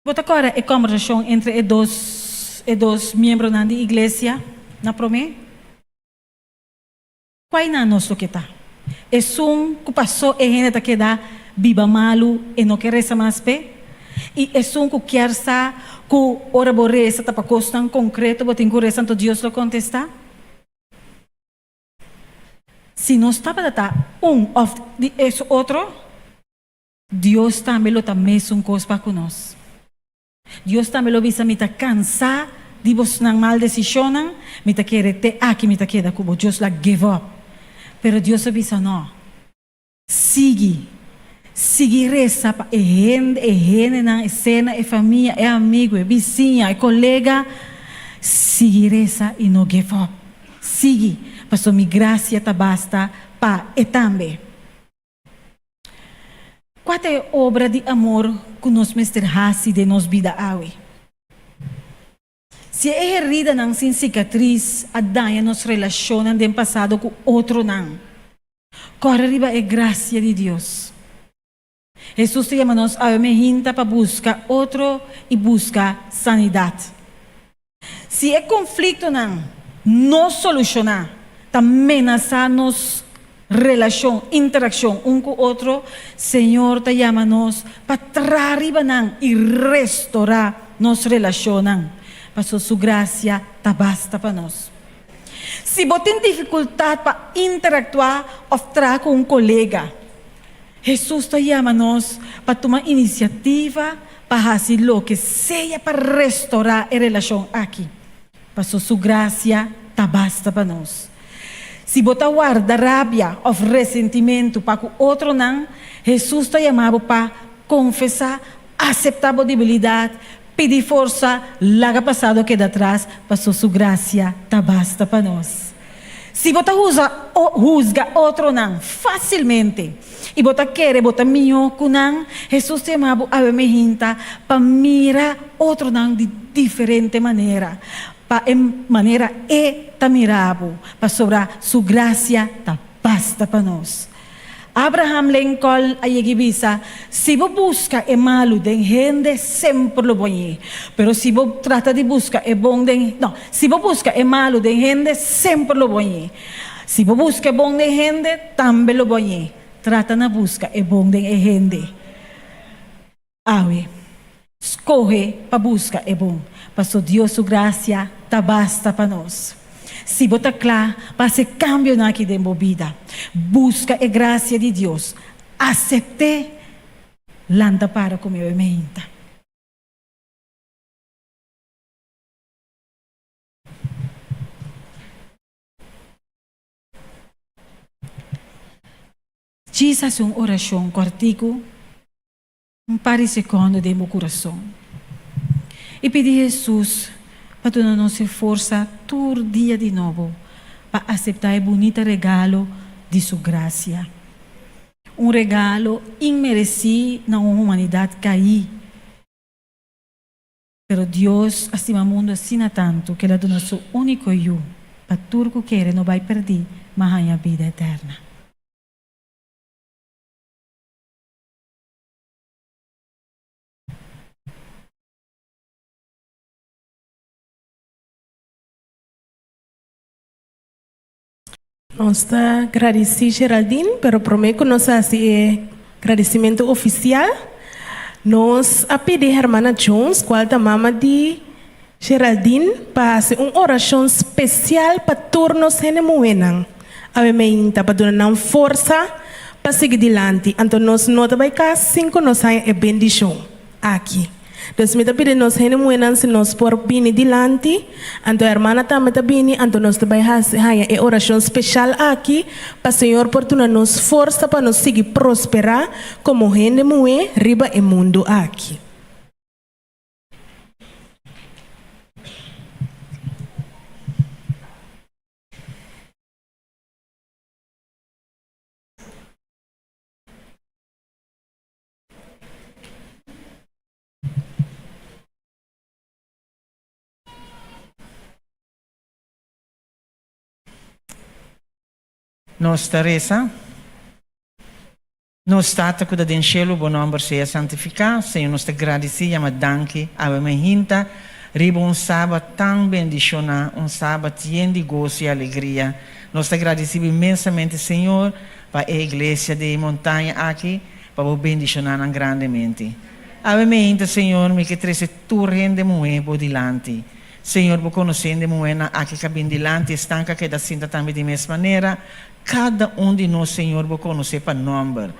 Bota agora a conversação entre os dois membros da igreja, na promessa. Qual é nosso que tá? É que passou e gente que dá biba malo e não quer essa mais pé. E é que quer sa que ora borreza tá para costar concreto, botem que santo Deus lo contesta. Se não está para dar esse outro, Deus também lo está mesmo coisa para conosco. Deus também lo visa me tá cansar de você não mal decisão, me tá querer te aqui me tá queda como Deus la give up. Pero Deus avisa não. Sigue reza para gente na cena, é família, é amigo, é vizinha, é colega. Sigue reza e não give up. Sigue, pastor, mi graça tá basta para e também. Qual é a obra de amor que nós mesterhasi de nos vida awe? Se é herida não sem cicatriz, a daia nos relaciona do passado com outro não. Corre arriba é graça de Deus. Jesus te chama nos a emergência para buscar outro e buscar sanidade. Se é conflito não solucionar, também amenaçar nos relação, interação com o outro, Senhor te chama nos para trazer arriba e restaurar nos relacionam. Para sua graça tá basta para nós. Se você tem dificuldade para interactuar ou tratar com um colega, Jesus te chama nos para tomar iniciativa para fazer o que seja para restaurar a relação aqui. Para sua graça tá basta para nós. Se você guarda rabia ou ressentimento para o outro não, Jesus te chama para confessar, aceitar a debilidade, pedir força, larga passado que dá atrás, para sua graça tá basta para nós. Se você juzga outro não facilmente, e você quer, você melhor com não, Jesus te chama a emergência para mirar outro não de diferente maneira. Para maneira tá mirável, para sobrar sua graça tá basta para nós. Abraham Lincoln ayegibisa, si bo busca e malo den gente sempre lo bonye. Pero si bo trata di busca e bon den, no, si bo busca e malo den gente sempre lo bonye. Si bo busca e bon den gente, tambe lo bonye. Trata na busca e bon den e gente. Awe, escoge pa busca e bom. Pastor Dios su gracia, ta basta pa nós. Se bota claro, para ser cambio na aqui dentro vida. Busca a graça de Deus. Acerte, landa para comer a menta. Jesus uma oração cortico, par de secondo de meu coração. E pedi a Jesus para dar nossa força todo dia de novo, para aceitar o bonito regalo de sua graça. Regalo imerecido na humanidade cair. Pero Deus estima o mundo assim tanto que Ele dá seu único eu, para tudo que Ele não vai perder, mas a vida eterna. Nós agradecemos Geraldine, pero prometo que nós fazemos agradecimento oficial. Nós a pedir a irmã Jones, qual da mama de Geraldine, para fazer uma oração especial para turnos em Moenang. A mim para dar força para seguir adiante. Então nós não vai cá 5 nós hay a bendição aqui. Então me pede nós em Moenang se nós por bem adiante. Então a irmã também bem, então nós vai fazer a oração especial aqui para o Senhor por dar nos força para nós seguir prosperar como gente moe riba e mundo aqui. Nostra resa, non stata che da in cielo buon nome sia santificato, Signore nostra grazia, ma danke, aveva hinta, ribo un sabato tan benedizionale, un sabato pieno di gozo e allegria. Nostra grazia immensamente, Signore, per l'Iglesia di montagna aqui, per benedizionare grandemente. Aveva hinta, Signore, mi che trese tu rende muovo di lanti. Signor, bu conoscendo moena aqui que bem dilante, estanca que da cinta também de mesma maneira, cada de nós, Senhor, bu conhecer para nome.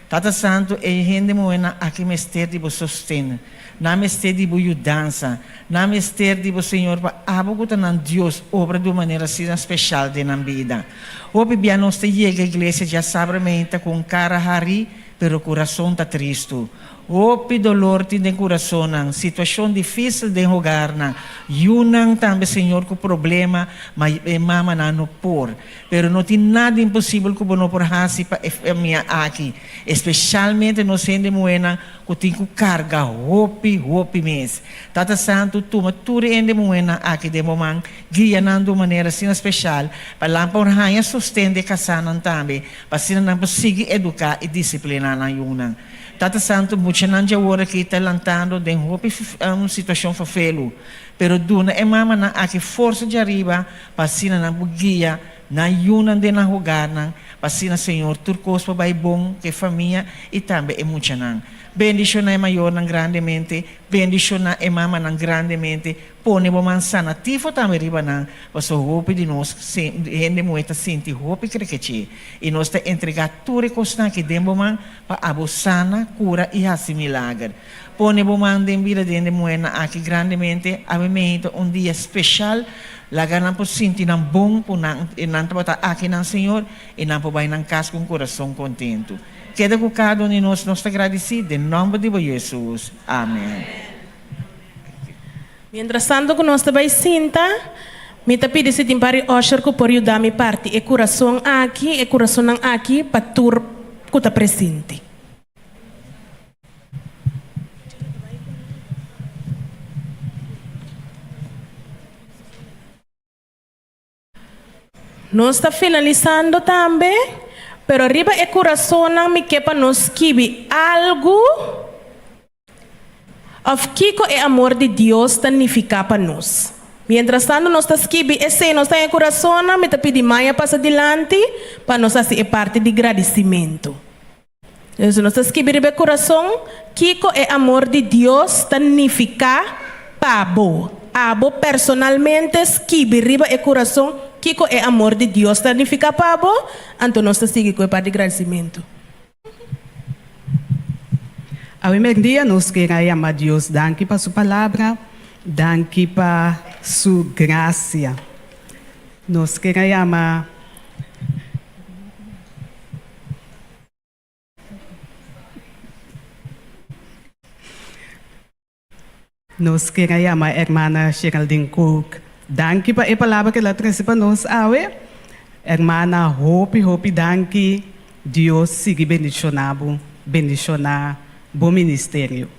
Tata Santo, e rende moena aqui mester de bu sostén, na mester de bu ajudança, na mester de bu Senhor, para abogutar nan Deus, obra de maneira assim especial de na vida. Hoje bem nós te chega a igreja já sabremente com cara hari, pero coração tá triste. Opi dolor ti den coração, situação difícil de rogar na, yunang também Senhor com problema, mas mama na no por, pero não tem nada impossível que não por hasi para minha aqui, especialmente no sende moena que tem que carga hopi mês. Tata Santo tuma tudo ende moena aqui de momento guia nando maneira assim especial para lá por hanya sustende kasanan também, para sina não conseguir educar e disciplinar na yunang. Tata Santo, muita gente agora que está lantando de uma situação fafelo, pero duna é mama na aqui força de arriba, para sina na guia, na yuna de na rogar na, para sina Senhor, turcos para vai bom que família e também é muita nan. Bendición é maior nan grandemente, bendición é mama nan grandemente, pone bo mansana tifo também riba nan, para so hope de nós, gente moeta senti hope crequete, e nós te entregar tudo que que dembo man para abusana, cura e assim milagre. Pone bo man den vida de moena aqui grandemente, avemento dia especial, laga nan po sinti nan bom po nan tabata aqui nan Senhor, e nan po vai nan casa com coração contento. Queda com cada de nós, nós te agradecidos, em nome de Jesus. Amém. Mientras tanto, que nós também sinta, me te pede se tem para Osher que por ajudar me parte, e coração aqui, para tur que está presente. Nós está finalizando também. pero riba e coração me quepa nos kibi algo of kiko é amor de Deus tanificar para nós. Mientras tanto, nós estamos aqui, esse nós estamos em coração, me está pedindo mais para adiante, para nós fazer parte de agradecimento. Então, nós estamos aqui em coração, kiko é amor de Deus tanificar para bo. Abo personalmente, aqui em coração, kiko é amor de Deus tanificar para bo, então nós estamos aqui com parte de agradecimento. Ao primeiro dia, nós queremos amar Deus, danke para sua palavra, danke para sua graça. Nós queremos amar a irmã Geraldine Cook. Danke para a palavra que ela trouxe para nós, awe. Irmã Hope, danke. Deus siga bendicionar bom ministério.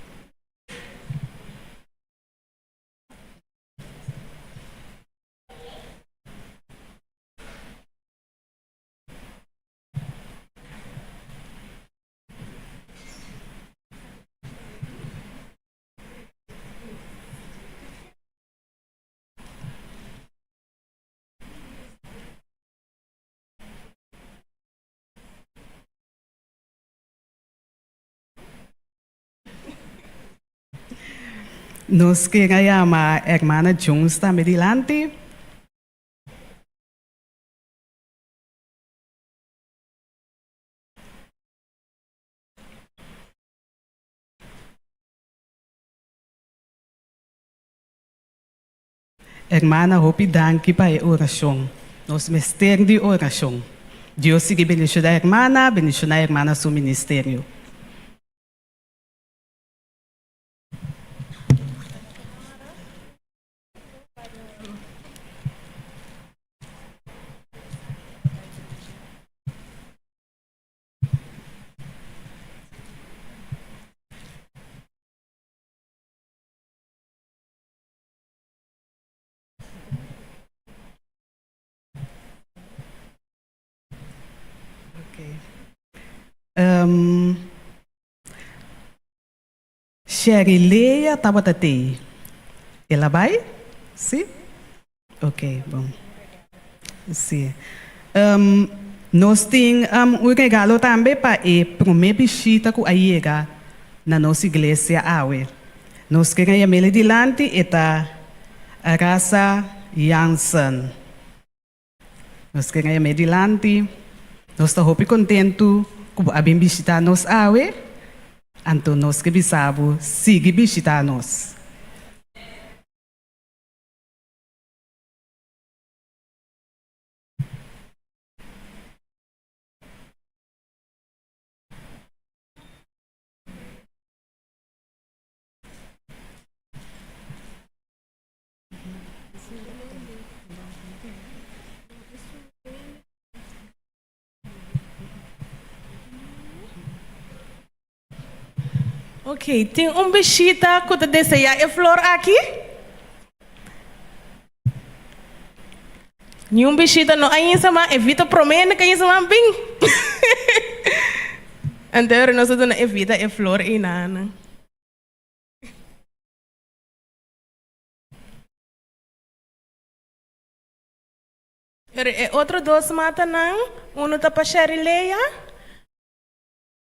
Nós queremos amar a irmã Jones também delante. Irmã Hope, danke para a oração. Nós mestre de oração. Deus siga bendicionar a irmã no seu ministério. Sherileia Tabatate. Ela vai? Sim? Ok, bom. Sim. Nós temos um regalo também para a primeira visita que chega na nossa igreja. Nós queremos ir adiante e a raça Jansen. Nós queremos ir adiante. Nós estamos muito contentes com a visita nos então nós que bisabo siga visitar nós. Ok, tem bichita que te deseja a flor aqui? Nenhum bichita não aí sama evita promene que aí sama bem. Então nós não evita a flor e nada. Outro dois mata não, tá para Sherileia.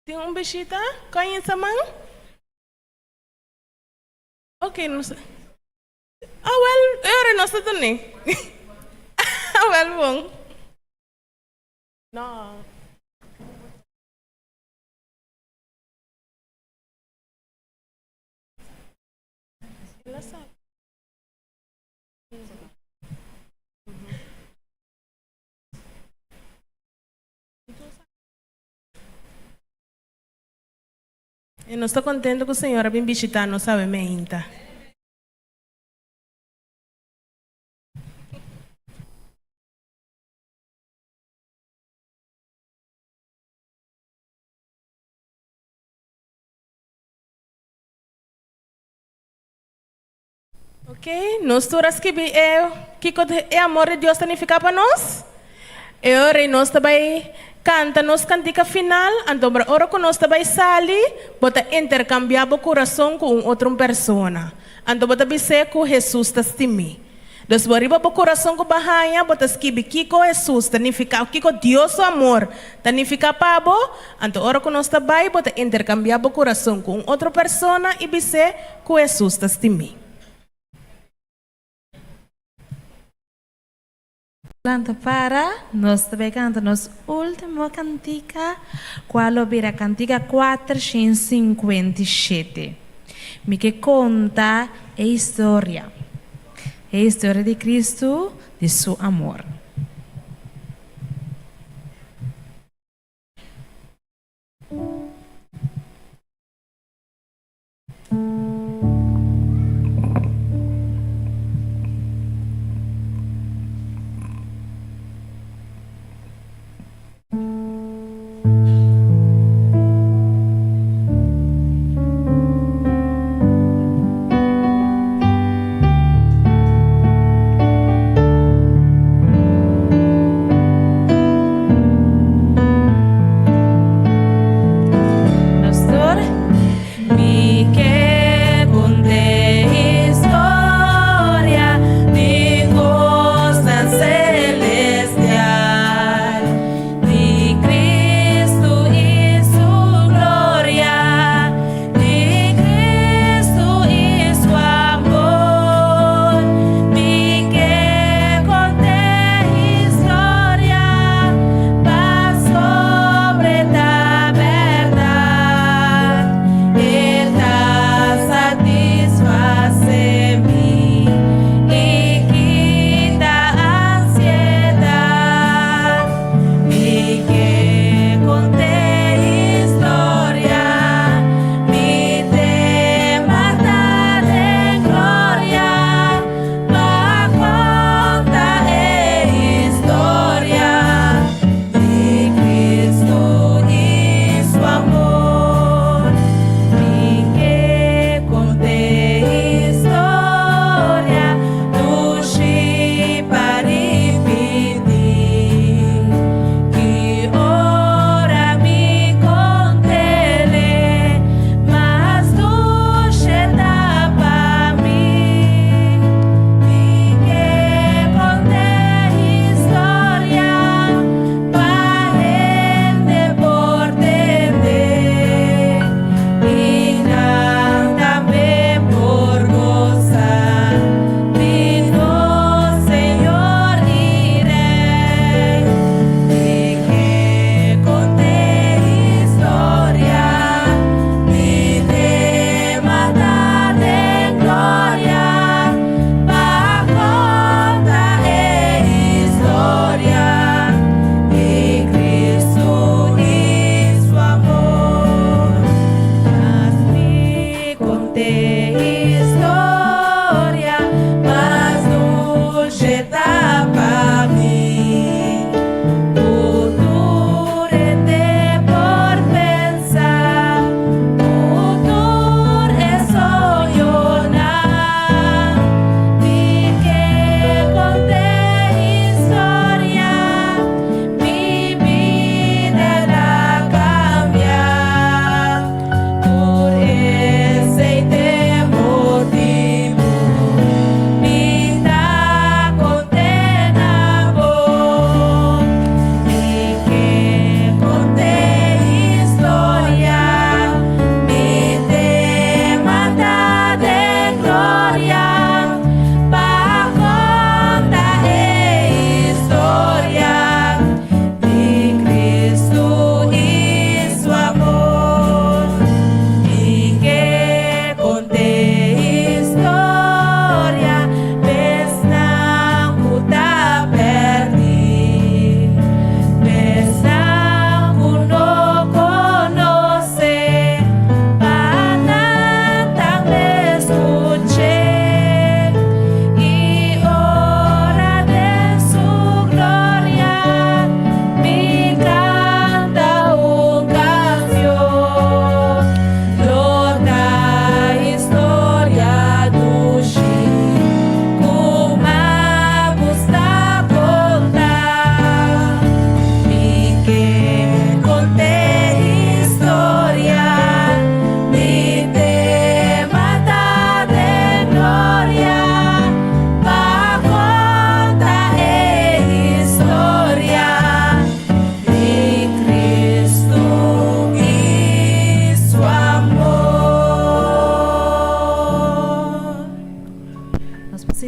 Tem bichita que aí sama? Ok, não sei. Eu não sei também. Bom. Não. Ela sabe. Eu não estou contente com o Senhor vir visitar, não sabe ainda. Ok? Nós todas que é amor de Deus significa para nós. E ora nós também canta nos cantica final, então ora que nós também sali, bota intercambiar o coração com outra pessoa. Então bota dizer que Jesus está estimi. Dos bariba o coração com bahaya, bota esquibi kiko Jesus, significa kiko Deus o amor, significa pabo. Então ora que nós também bota intercambiar o coração com outra pessoa e dizer que Jesus está estimi. Planta para nós também canta nossa última cantica, qual vira cantica 457. Me que conta a história de Cristo, de seu amor.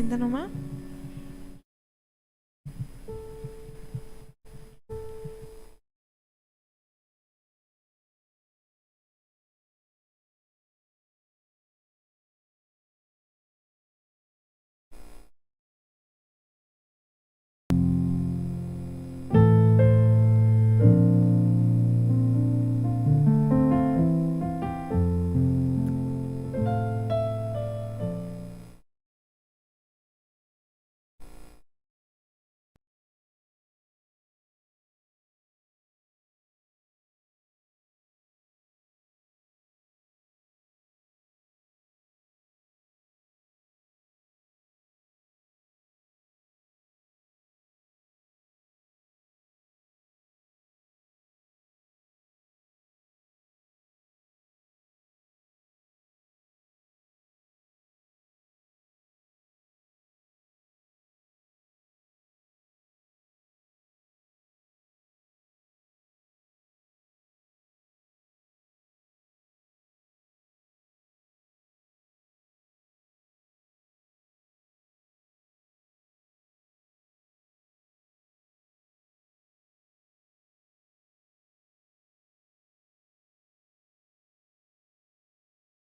Sinta nomás.